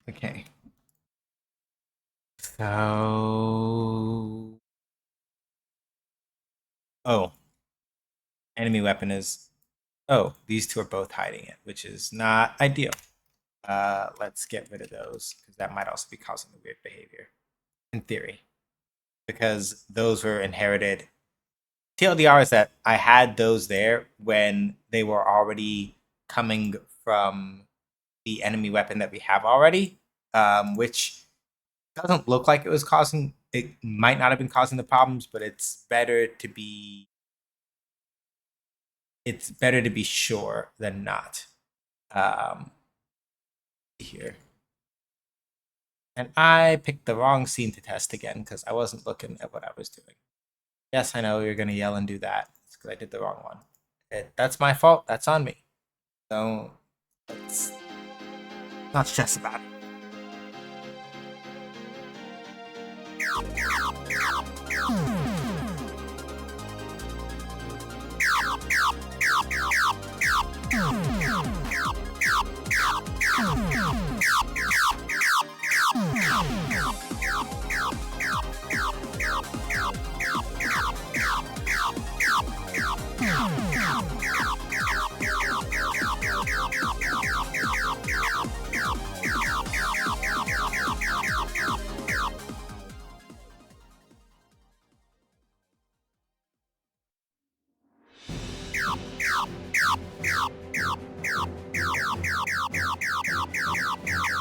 Okay. So. Oh. Enemy weapon is. Oh, these two are both hiding it, which is not ideal. Let's get rid of those, because that might also be causing the weird behavior. In theory. Because those were inherited. TLDR is that I had those there when they were already coming from the enemy weapon that we have already, which doesn't look like it was causing. It might not have been causing the problems, but it's better to be. It's better to be sure than not. Here, and I picked the wrong scene to test again because I wasn't looking at what I was doing. Yes, I know you're gonna yell and do that. It's because I did the wrong one. That's my fault. That's on me. So let's not stress about it.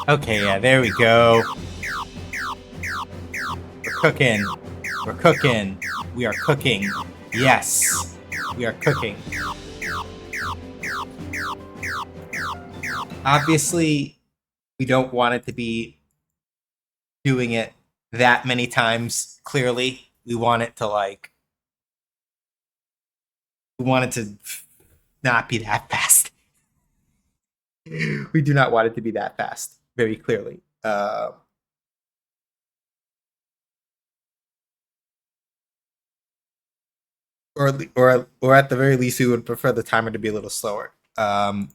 Okay, yeah, there we go. We're cooking. We're cooking. We are cooking. Yes, we are cooking. Obviously, we don't want it to be doing it that many times, clearly. We want it to, like, we want it to not be that fast. We do not want it to be that fast, very clearly. Or at the very least, we would prefer the timer to be a little slower. And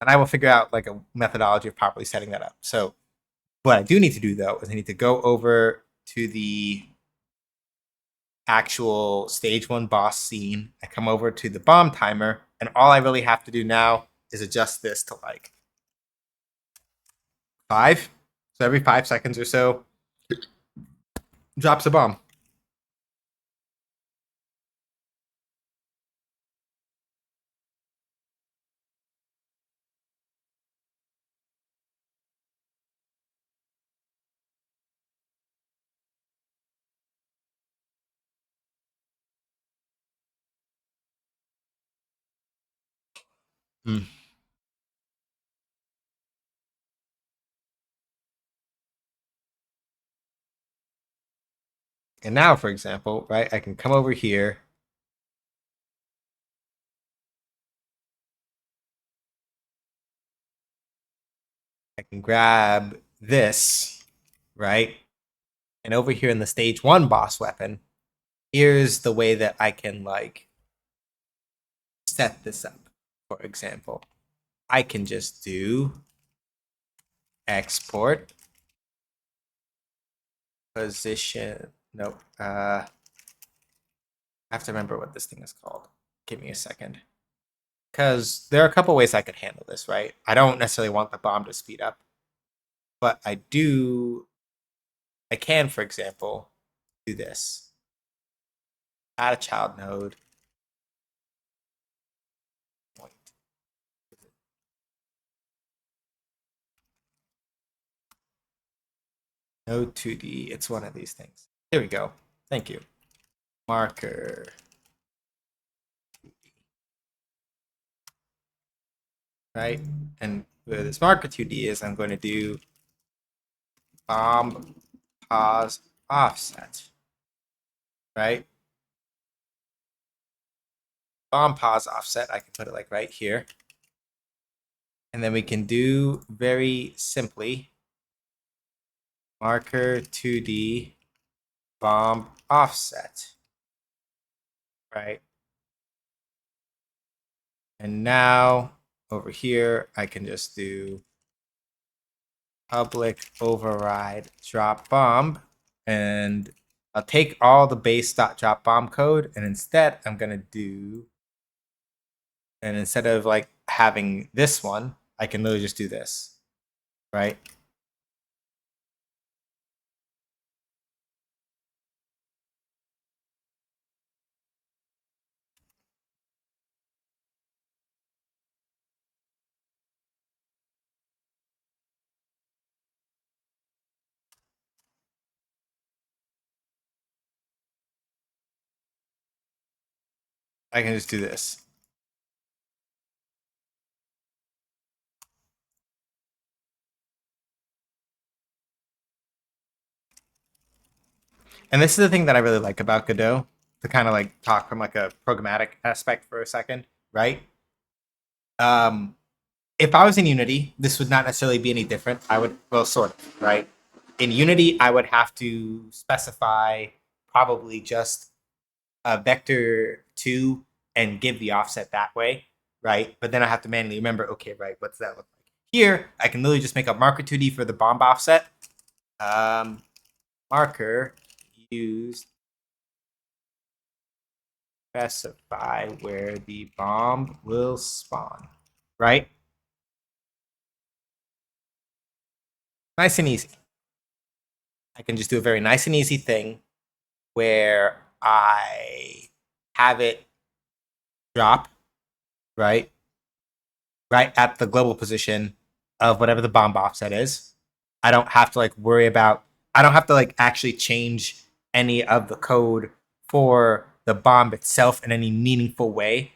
I will figure out like a methodology of properly setting that up. So what I do need to do though is I need to go over to the actual stage one boss scene. I come over to the bomb timer, and all I really have to do now is adjust this to like 5. So every 5 seconds or so, drops a bomb. Mm. And now, for example, right, I can come over here. I can grab this, right? And over here in the stage 1 boss weapon, here's the way that I can like set this up. For example, I can just do export position. Nope. I have to remember what this thing is called. Give me a second. Because there are a couple ways I could handle this, right? I don't necessarily want the bomb to speed up, but I can, for example, do this. Add a child node. Point. Node 2D. It's one of these things. There we go. Thank you. Marker. Right? And where this marker 2D is, I'm going to do bomb pause offset. Right? Bomb pause offset. I can put it like right here. And then we can do very simply marker 2D bomb offset. Right? And now over here, I can just do public override drop bomb, and I'll take all the base.drop bomb code, and instead I'm gonna do, and instead of like having this one, I can literally just do this, right? I can just do this. And this is the thing that I really like about Godot, to kind of like talk from like a programmatic aspect for a second, right? Um, if I was in Unity, this would not necessarily be any different. I would, well, sort of, right? In Unity, I would have to specify probably just a vector 2 and give the offset that way, right? But then I have to manually remember, okay, right, what's that look like? Here, I can literally just make a marker 2D for the bomb offset. Marker used specify where the bomb will spawn, right? Nice and easy. I can just do a very nice and easy thing where I have it drop, right? Right at the global position of whatever the bomb offset is. I don't have to like worry about, I don't have to like actually change any of the code for the bomb itself in any meaningful way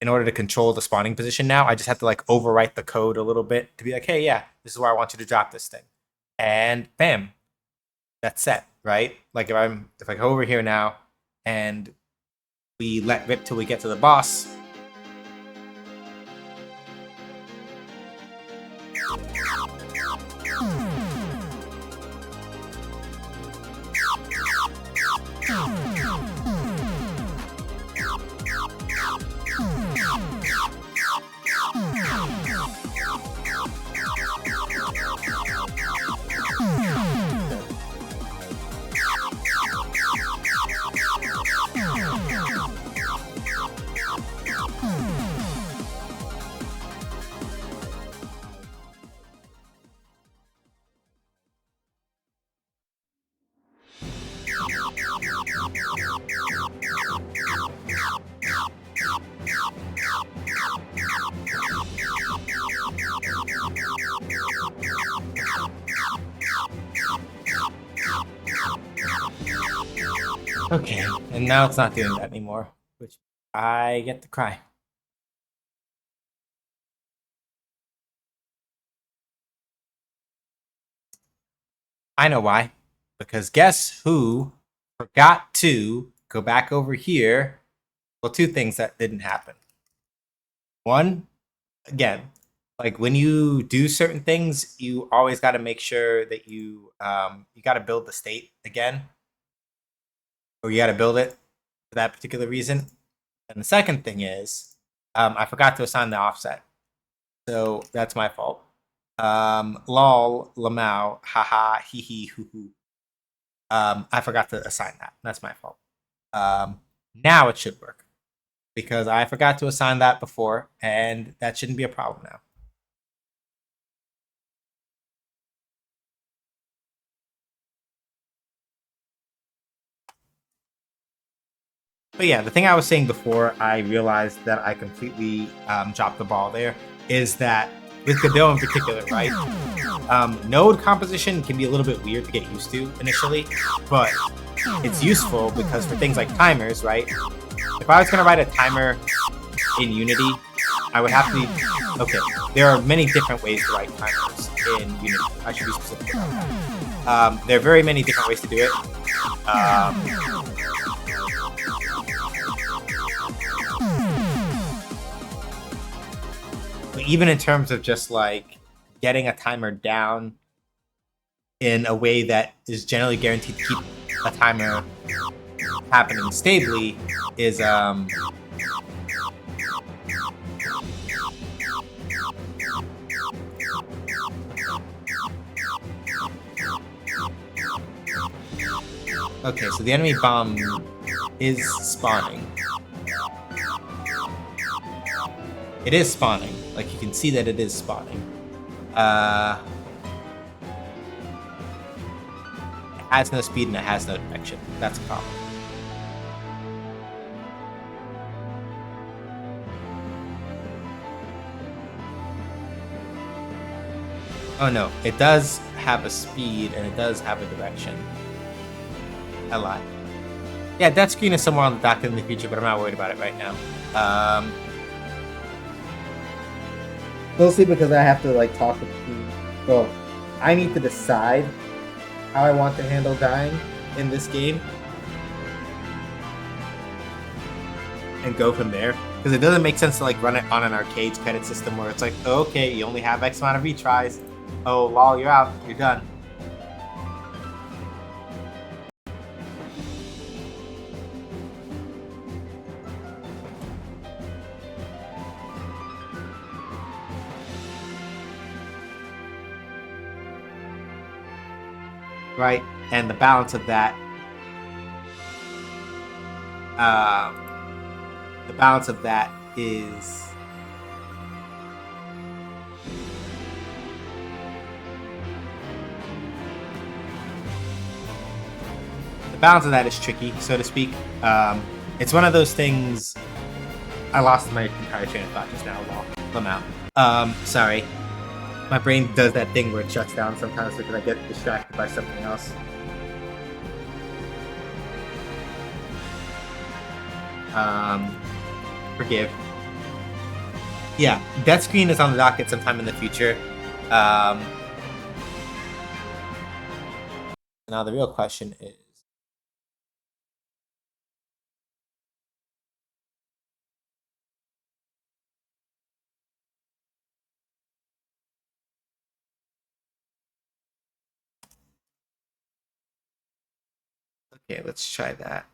in order to control the spawning position now. I just have to like overwrite the code a little bit to be like, hey, yeah, this is where I want you to drop this thing. And bam, that's set, right? Like if I go over here now and we let rip till we get to the boss. Okay, and now it's not doing that anymore, which I get to cry. I know why. Because guess who forgot to go back over here? Well, two things that didn't happen. One, again, like when you do certain things, you always got to make sure that you got to build the state again, or you got to build it for that particular reason. And the second thing is, I forgot to assign the offset, so that's my fault. Lol, lamau, haha, hee hee, hoo hoo. I forgot to assign that. That's my fault. Now it should work because I forgot to assign that before, and that shouldn't be a problem now. But yeah, the thing I was saying before I realized that I completely dropped the ball there is that with Godot in particular, right? Node composition can be a little bit weird to get used to initially, but it's useful because for things like timers, right? If I was going to write a timer in Unity, I would have to. Okay, there are many different ways to write timers in Unity. I should be specific about that. There are very many different ways to do it. But even in terms of just like getting a timer down in a way that is generally guaranteed to keep a timer happening stably is okay, so the enemy bomb is spawning. It is spawning. Like, you can see that it is spawning. It has no speed and it has no direction. That's a problem. Oh no, it does have a speed and it does have a direction. I lied. Yeah, that screen is somewhere on the dock in the future, but I'm not worried about it right now. Mostly because I have to like talk with the team. Well, I need to decide how I want to handle dying in this game and go from there. Because it doesn't make sense to like run it on an arcade credit system where it's like, oh, okay, you only have X amount of retries. Oh, lol, you're out. You're done. Right? And the balance of that, is tricky, so to speak. It's one of those things. I lost my entire train of thought just now. Lamau. Sorry. My brain does that thing where it shuts down sometimes because I get distracted by something else. Forgive. Yeah, that screen is on the docket sometime in the future. Now the real question is, okay, let's try that.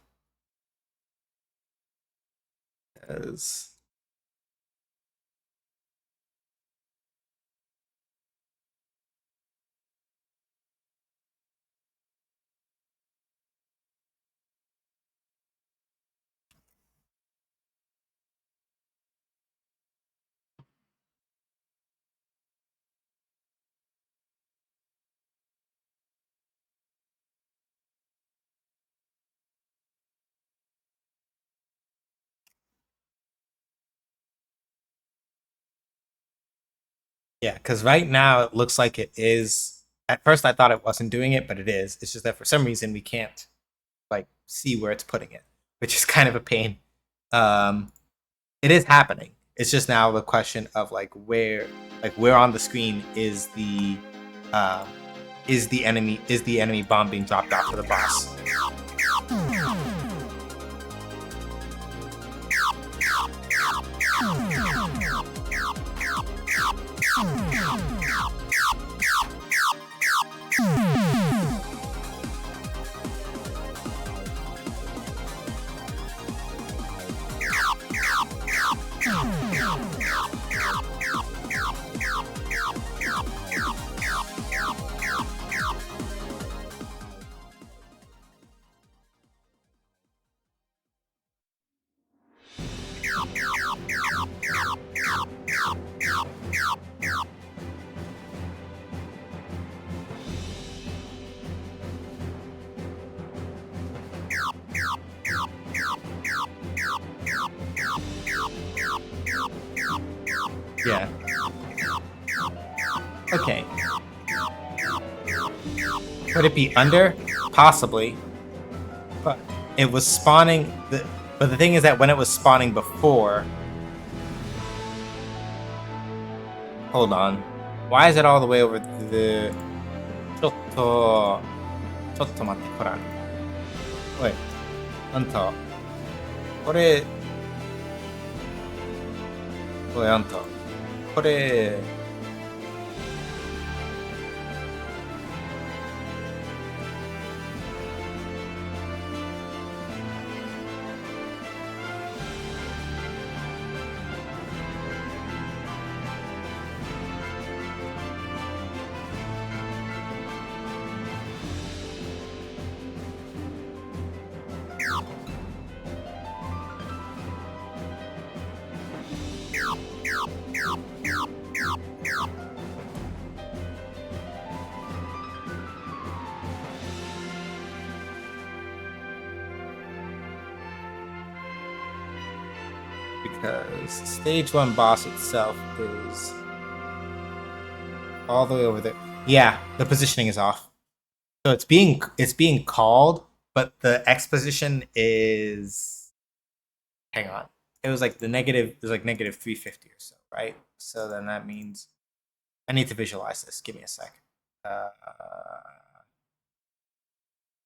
Because yeah, because right now it looks like it is. At first, I thought it wasn't doing it, but it is. It's just that for some reason we can't like see where it's putting it, which is kind of a pain. It is happening. It's just now the question of like where on the screen is the is the enemy bomb being dropped off to the boss. Yeah. Okay. Would it be under? Possibly. But it was spawning. But the thing is that when it was spawning before. Hold on. Why is it all the way over the. ちょっと待って、ほら。おい。あんた。これ。おい、あんた。これ。Because stage 1 boss itself is all the way over there. Yeah, the positioning is off. So it's being called, but the X position is. Hang on. It was like negative 350 or so, right? So then that means I need to visualize this. Give me a sec.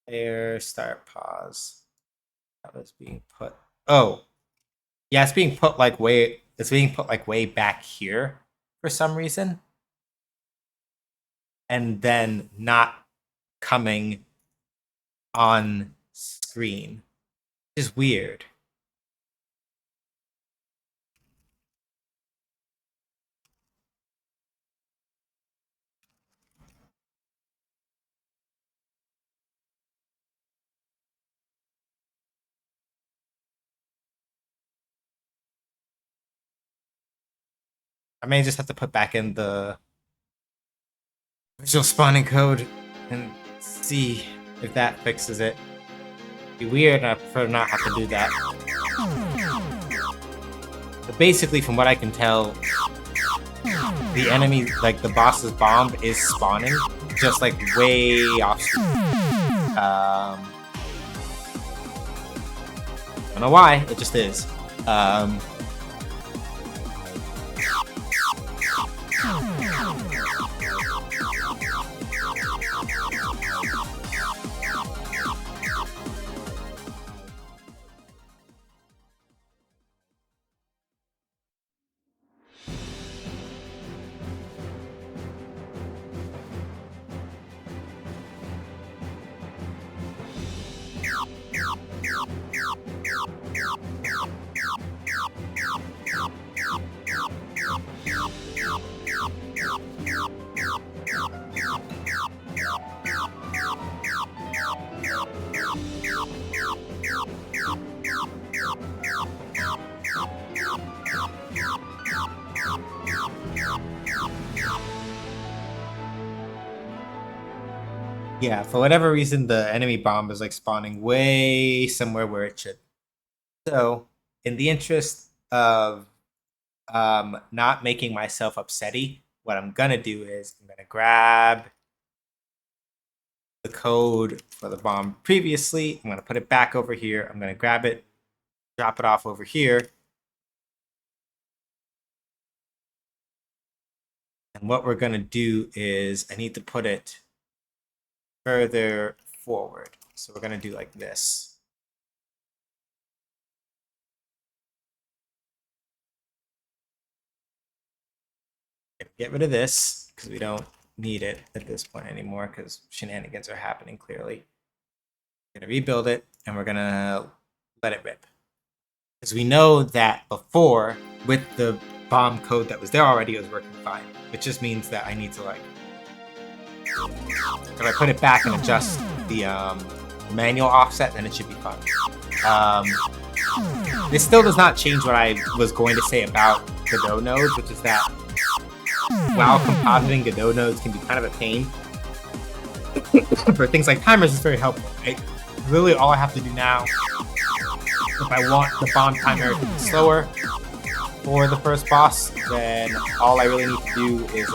Air start pause. That was being put. Oh. Yeah, it's being put like way back here for some reason. And then not coming on screen. Which is weird. I may just have to put back in the visual spawning code and see if that fixes it. It'd be weird, and I prefer not have to do that. But basically, from what I can tell, the enemy, like the boss's bomb, is spawning just like way off. I don't know why, it just is. Yeah, for whatever reason, the enemy bomb is like spawning way somewhere where it should. So, in the interest of not making myself upsetty, what I'm gonna do is I'm gonna grab the code for the bomb previously. I'm gonna put it back over here. I'm gonna grab it, drop it off over here. And what we're gonna do is I need to put it further forward. So we're going to do like this. Get rid of this because we don't need it at this point anymore because shenanigans are happening clearly. We're going to rebuild it and we're going to let it rip. Because we know that before, with the bomb code that was there already, it was working fine. It just means that I need to like, if I put it back and adjust the manual offset, then it should be fine. This still does not change what I was going to say about Godot nodes, which is that while compositing Godot nodes can be kind of a pain, for things like timers, it's very helpful. Right? Literally, all I have to do now, if I want the bomb timer to be slower for the first boss, then all I really need to do is if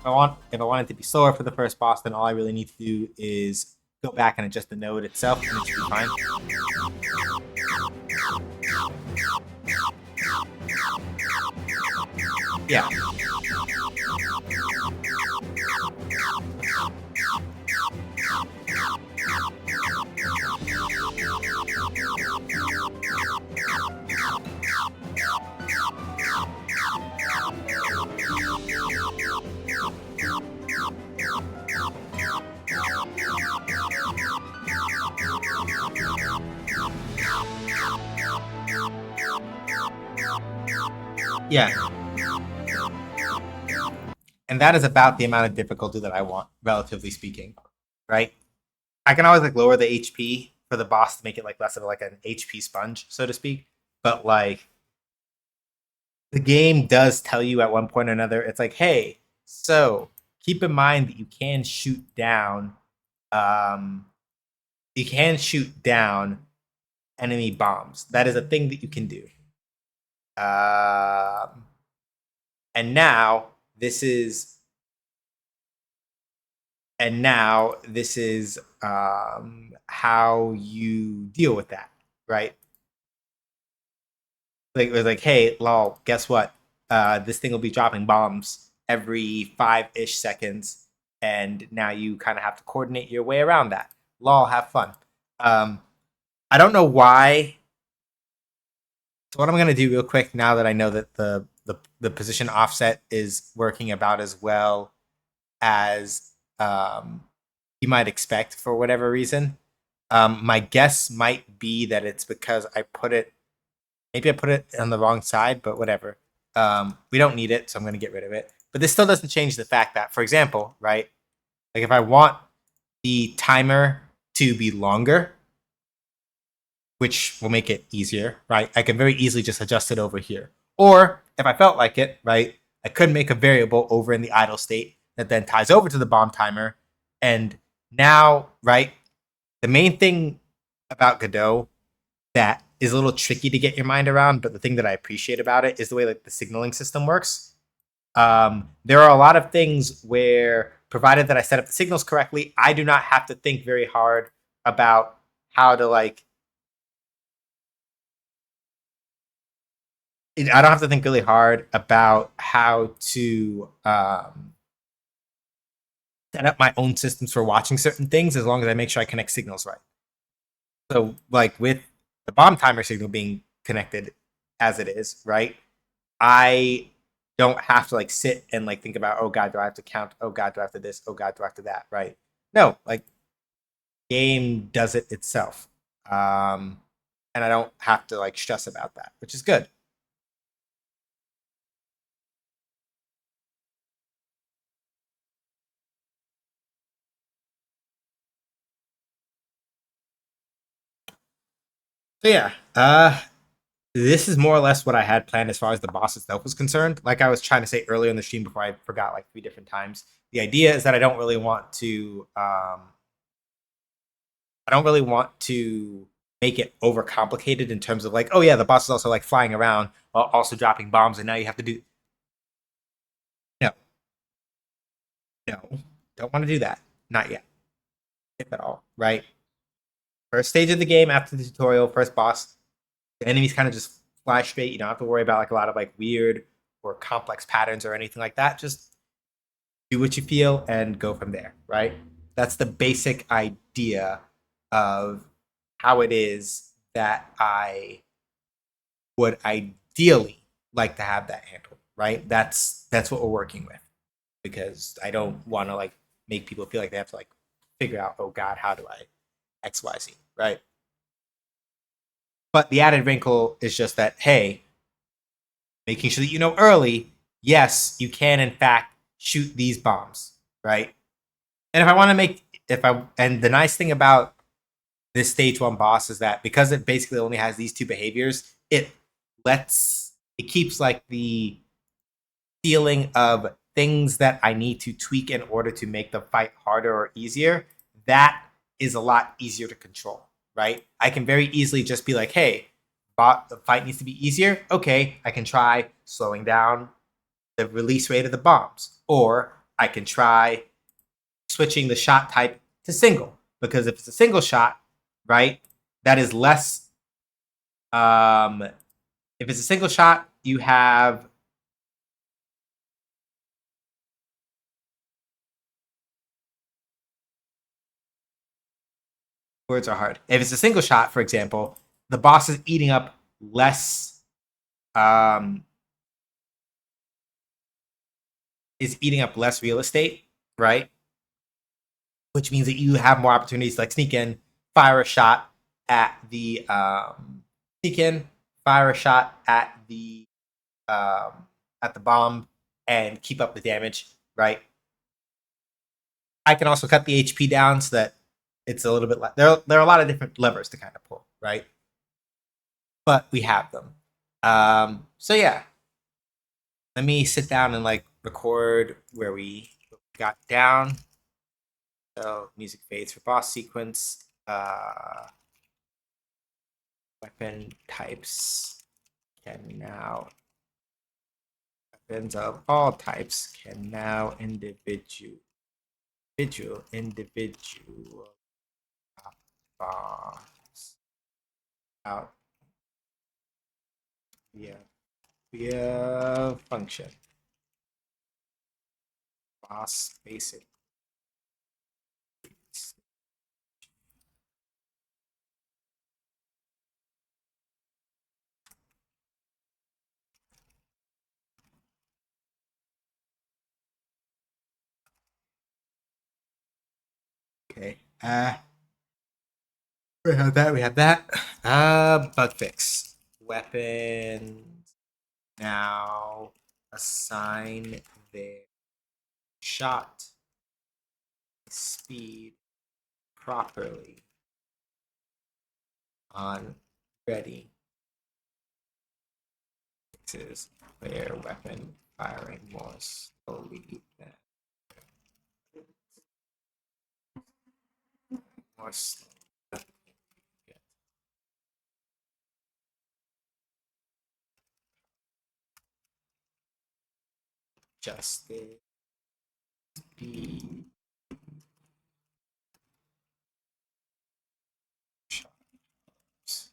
I want it to be slower for the first boss, then all I really need to do is go back and adjust the node itself, and it should be fine. Yeah. Yeah. And that is about the amount of difficulty that I want, relatively speaking, right? I can always like lower the HP for the boss to make it like less of like an HP sponge, so to speak. But like the game does tell you at one point or another, it's like, hey, so keep in mind that you can shoot down enemy bombs. That is a thing that you can do. And now this is how you deal with that, right? Like it was like, hey, lol, guess what? This thing will be dropping bombs every 5-ish seconds, and now you kind of have to coordinate your way around that. Lol, have fun. I don't know why. So what I'm gonna do real quick now that I know that the position offset is working about as well as you might expect for whatever reason. My guess might be that it's because maybe I put it on the wrong side, but whatever. We don't need it, so I'm going to get rid of it. But this still doesn't change the fact that, for example, right, like if I want the timer to be longer, which will make it easier, right, I can very easily just adjust it over here. Or if I felt like it, right, I could make a variable over in the idle state that then ties over to the bomb timer. And now, right, the main thing about Godot that is a little tricky to get your mind around, but the thing that I appreciate about it is the way like the signaling system works. There are a lot of things where, provided that I set up the signals correctly, I do not have to think very hard about how to like. I don't have to think really hard about how to set up my own systems for watching certain things as long as I make sure I connect signals right. So, like with the bomb timer signal being connected as it is, right? I don't have to like sit and like think about, oh god, do I have to count? Oh god, do I have to this? Oh god, do I have to that? Right? No, like game does it itself, and I don't have to like stress about that, which is good. So yeah, this is more or less what I had planned as far as the boss itself was concerned. Like I was trying to say earlier in the stream before I forgot like 3 different times. The idea is that I don't really want to make it overcomplicated in terms of like, oh yeah, the boss is also like flying around while also dropping bombs, and now you have to do no, no, don't want to do that. Not yet, if at all. Right. First stage of the game after the tutorial, first boss, the enemies kind of just fly straight. You don't have to worry about like a lot of like weird or complex patterns or anything like that. Just do what you feel, and go from there, right? That's the basic idea of how it is that I would ideally like to have that handled, right? That's what we're working with, because I don't want to like make people feel like they have to like figure out, oh God, how do I XYZ, right? But the added wrinkle is just that, hey, making sure that you know early, yes, you can in fact shoot these bombs, right? And if I want to make, if I, and the nice thing about this stage one boss is that because it basically only has these two behaviors, it keeps like the feeling of things that I need to tweak in order to make the fight harder or easier. That is a lot easier to control, right? I can very easily just be like, hey, the fight needs to be easier. Okay, I can try slowing down the release rate of the bombs, or I can try switching the shot type to single, because if it's a single shot, right, that is less. Um, if it's a single shot, you have words are hard. If it's a single shot, for example, the boss is eating up less. Um, is eating up less real estate, right? Which means that you have more opportunities to like sneak in, fire a shot at the sneak in, fire a shot um, at the bomb, and keep up the damage, right? I can also cut the HP down so that it's a little bit like there are a lot of different levers to kind of pull, right? But we have them. So yeah, let me sit down and like record where we got down. So music fades for boss sequence. Weapon types can now weapons of all types can now individual boss out via function boss basic. Okay. We have that. We have that. Bug fix. Weapons now assign their shot speed properly on ready. Fixes player weapon firing more slowly than more slowly. Just the speed shots.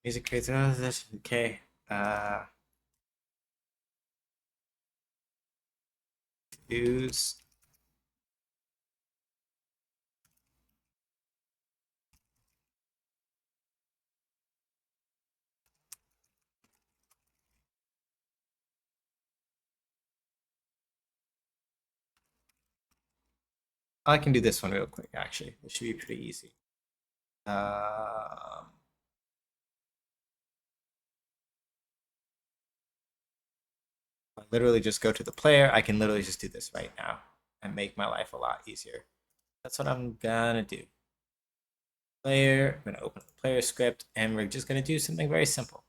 Music creates this. Okay. Use. I can do this one real quick. Actually, it should be pretty easy. Um, I literally just go to the player. I can literally just do this right now and make my life a lot easier. That's what I'm gonna do. player. I'm going to open the player script, and we're just going to do something very simple.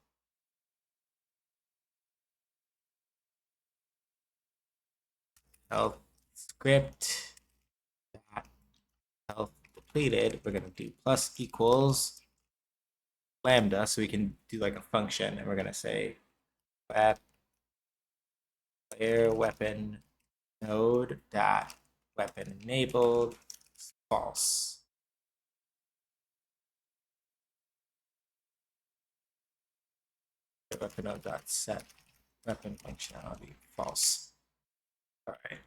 Health script health depleted. We're going to do plus equals lambda, so we can do like a function, and we're going to say player weapon node dot weapon enabled false. Weapon node dot set weapon functionality false. All right.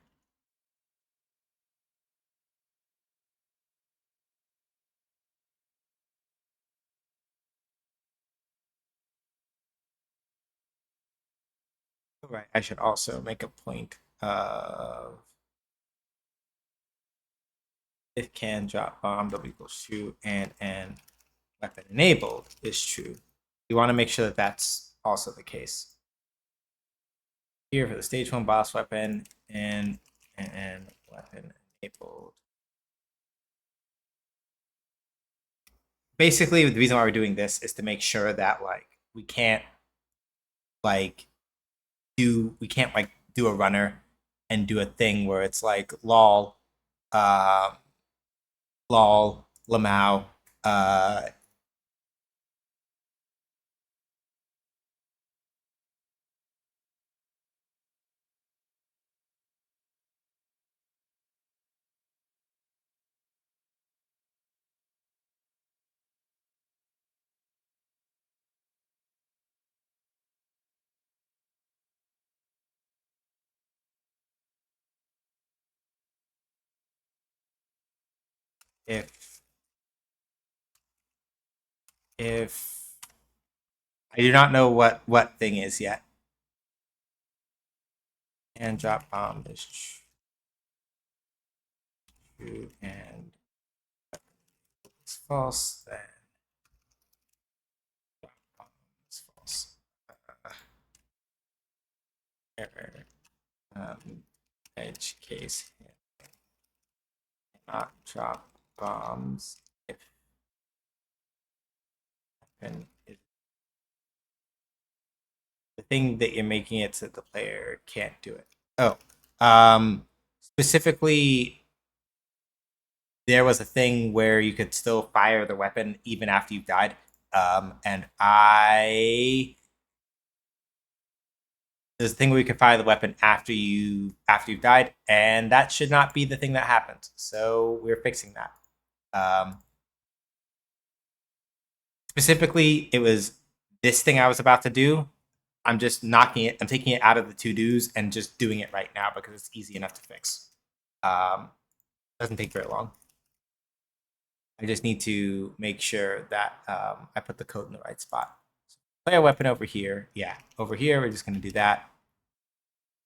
All right. I should also make a point of if can drop bomb double equals true and weapon enabled is true. You want to make sure that that's also the case. Here for the stage 1 boss weapon and weapon enabled. Basically, the reason why we're doing this is to make sure that like we can't do a runner and do a thing where it's like lol lol lamau if I do not know what thing is yet. And drop bomb is true and it's false, then drop bomb is false. Error. Edge case not drop bombs if weapon is the thing that you're making it so the player can't do it. Oh, specifically, there was a thing where you could still fire the weapon even after you've died. And there's a thing where you can fire the weapon after you've died, and that should not be the thing that happens. So we're fixing that. Specifically, it was this thing I was about to do. I'm just knocking it. I'm taking it out of the to-dos and just doing it right now because it's easy enough to fix. Doesn't take very long. I just need to make sure that I put the code in the right spot. So player weapon over here. Yeah, over here, we're just going to do that.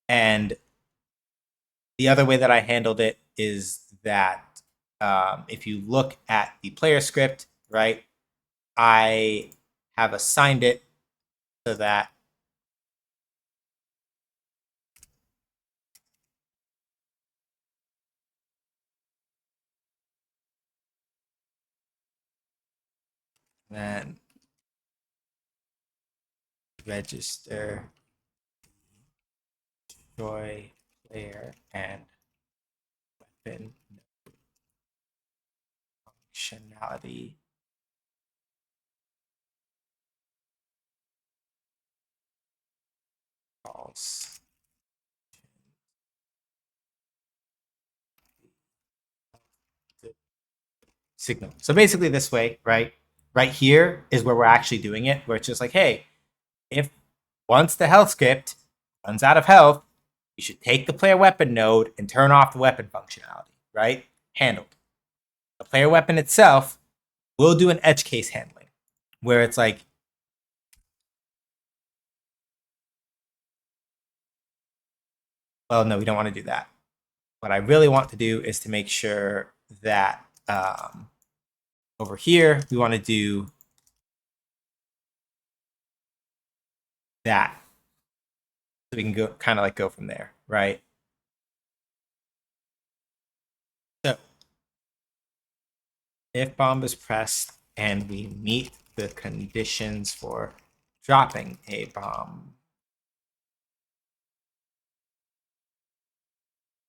And the other way that I handled it is that if you look at the player script, right, I have assigned it so that then register destroy player and weapon functionality false signal. So basically this way, right? Right here is where we're actually doing it, where it's just like, hey, if once the health script runs out of health, you should take the player weapon node and turn off the weapon functionality, right? Handled. The player weapon itself will do an edge case handling, where it's like, well, no, we don't want to do that. What I really want to do is to make sure that over here, we want to do that. So we can go kind of like go from there, right? So if bomb is pressed and we meet the conditions for dropping a bomb,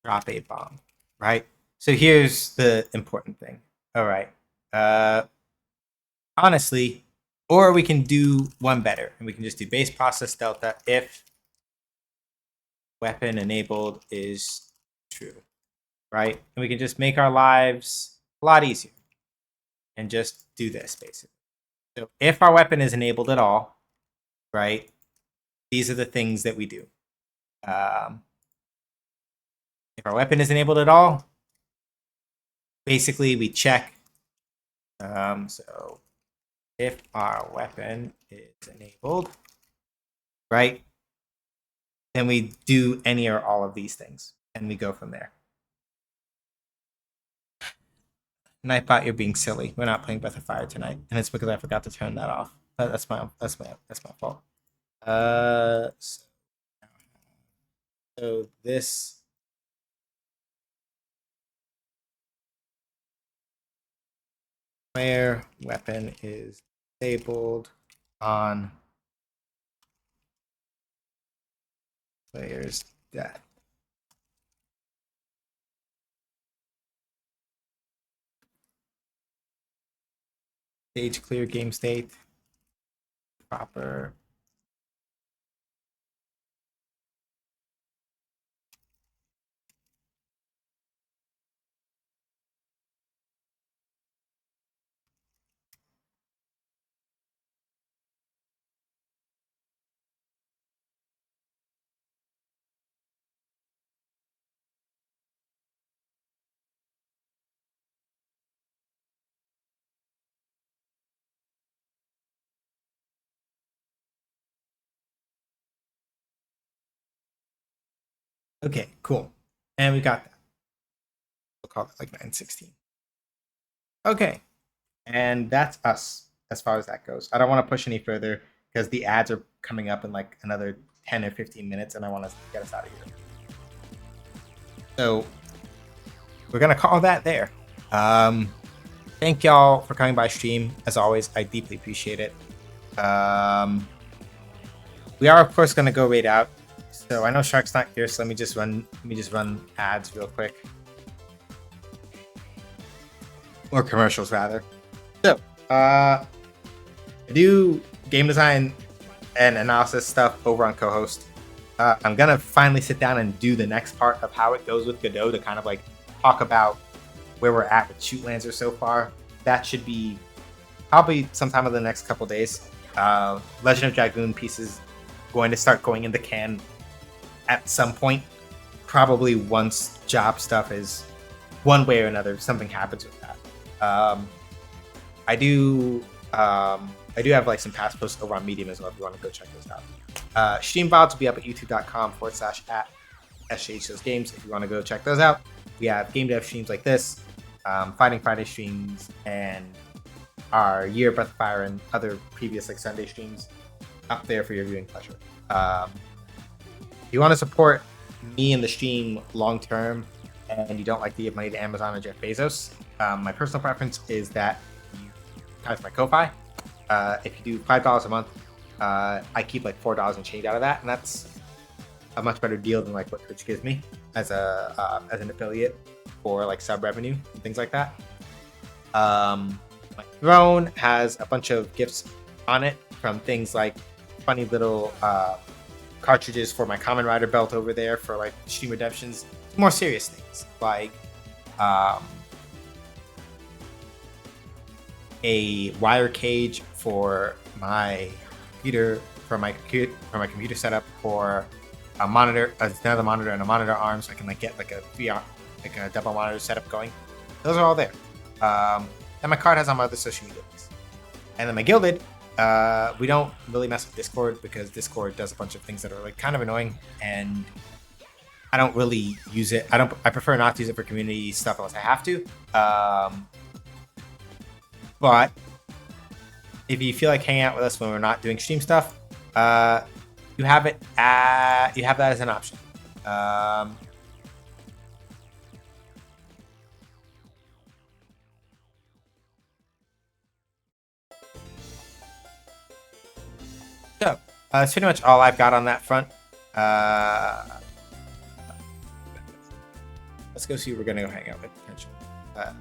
drop a bomb, right? So here's the important thing. All right. Honestly, or we can do one better, and we can just do base process delta if weapon enabled is true, right? And we can just make our lives a lot easier and just do this basically. So if our weapon is enabled at all, right, these are the things that we do. If our weapon is enabled at all, basically we check. So if our weapon is enabled, right, then we do any or all of these things, and we go from there. Nightbot, you're being silly. We're not playing Breath of Fire tonight, and it's because I forgot to turn that off. That's my fault. So this player weapon is disabled on player's death. Stage clear, game state, proper. Okay, cool. And we got that. We'll call it like 916. Okay. And that's us as far as that goes. I don't want to push any further because the ads are coming up in like another 10 or 15 minutes and I want to get us out of here. So we're going to call that there. Thank y'all for coming by stream. As always, I deeply appreciate it. We are, of course, going to go raid out. So I know Shark's not here, so let me just run ads real quick. Or commercials, rather. So, I do game design and analysis stuff over on co-host. I'm going to finally sit down and do the next part of how it goes with Godot to kind of like talk about where we're at with Shoot Lancer so far. That should be probably sometime in the next couple days. Legend of Dragoon pieces going to start going in the can at some point. Probably once job stuff is one way or another, something happens with that. I do have like some past posts over on Medium as well if you want to go check those out. Stream VODs will be up at youtube.com/@SJHthose if you want to go check those out. We have game dev streams like this, Fighting Friday streams, and our Year of Breath of Fire and other previous like Sunday streams up there for your viewing pleasure. If you want to support me in the stream long term and you don't like to give money to Amazon or Jeff Bezos, my personal preference is that you use my Ko-Fi. If you do $5 a month, I keep like $4 and change out of that, and that's a much better deal than like what Twitch gives me as an affiliate for like sub revenue and things like that. My throne has a bunch of gifts on it from things like funny little cartridges for my Common Rider belt over there for like stream redemptions, more serious things like a wire cage for my computer setup, for a monitor, another monitor, and a monitor arm, so I can like get like a VR, like a double monitor setup going. Those are all there. And my card has on my other social media links. And then my Guilded, we don't really mess with Discord because Discord does a bunch of things that are like kind of annoying, and I don't really use it. I prefer not to use it for community stuff unless I have to. But if you feel like hanging out with us when we're not doing stream stuff, you have that as an option. I, So, that's pretty much all I've got on that front. Uh, let's go see who we're gonna go hang out with potentially. Uh,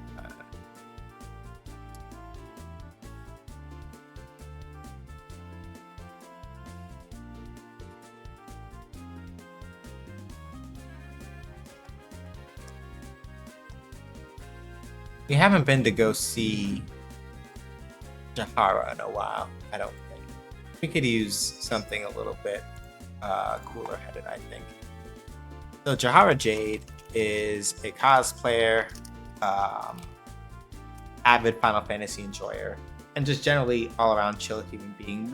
we haven't been to go see Jahara in a while, I don't think. We could use something a little bit cooler headed, I think. So Jahara Jade is a cosplayer, avid Final Fantasy enjoyer, and just generally all around chill human being.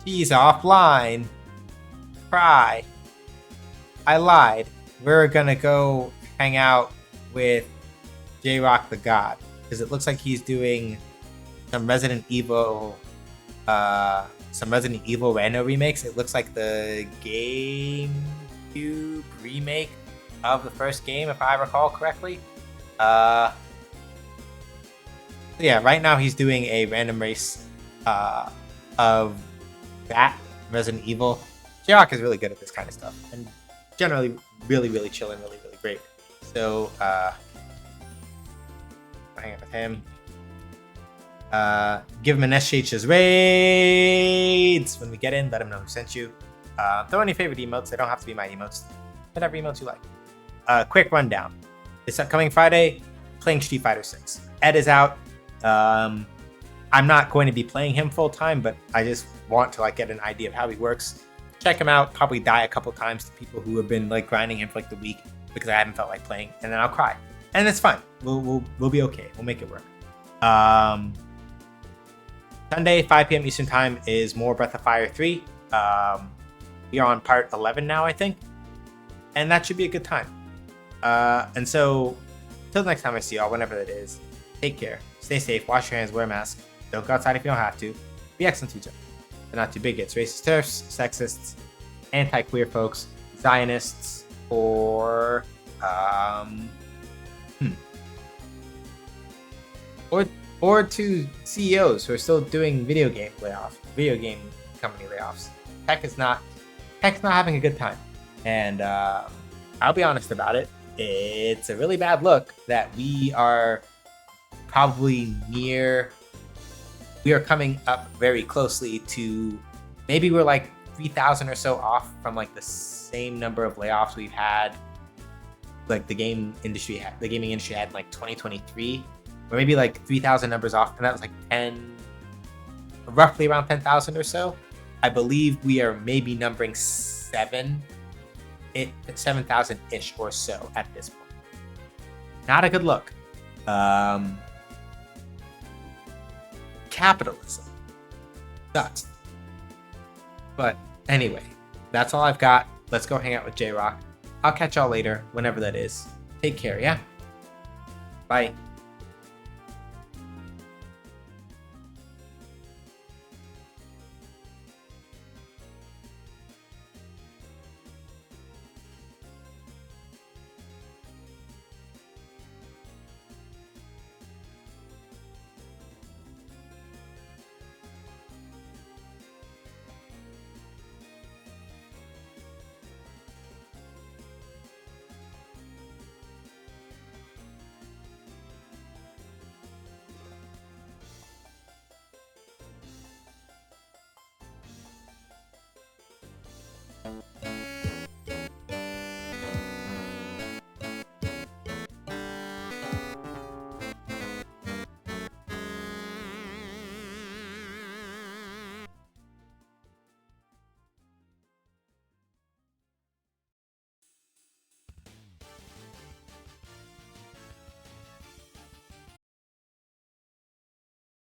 He's offline. Cry. I lied. We're gonna go hang out with J-Rock the God, because it looks like he's doing some Resident Evil Rando remakes. It looks like the GameCube remake of the first game, if I recall correctly. Yeah, right now he's doing a random race of that Resident Evil. J-Rock is really good at this kind of stuff, and generally really chill and really great. So hang out with him. Give him an SH's raids when we get in. Let him know who sent you. Throw any favorite emotes. They don't have to be my emotes. Whatever emotes you like. Quick rundown. This upcoming Friday, playing Street Fighter 6. Ed is out. I'm not going to be playing him full time, but I just want to get an idea of how he works. Check him out. Probably die a couple times to people who have been grinding him for the week because I haven't felt like playing, and then I'll cry, and it's fine. We'll be okay. We'll make it work. Sunday, 5 p.m. Eastern Time is more Breath of Fire 3. We are on part 11 now, I think, and that should be a good time. And so, till next time I see y'all, whenever that is, take care, stay safe, wash your hands, wear a mask, don't go outside if you don't have to, be excellent to each other. They're not too bigots, racist, turfs, sexists, anti-queer folks, Zionists, or to CEOs who are still doing video game company layoffs. Tech is not having a good time, and I'll be honest about it. It's a really bad look that we are probably near. We are coming up very closely to, maybe we're 3,000 or so off from the same number of layoffs we've had, the gaming industry had in 2023, or maybe 3,000 numbers off, and that was roughly around 10,000 or so. I believe we are maybe numbering 7,000-ish or so at this point. Not a good look. Capitalism sucks. But anyway, that's all I've got. Let's go hang out with J-Rock. I'll catch y'all later, whenever that is. Take care, yeah? Bye.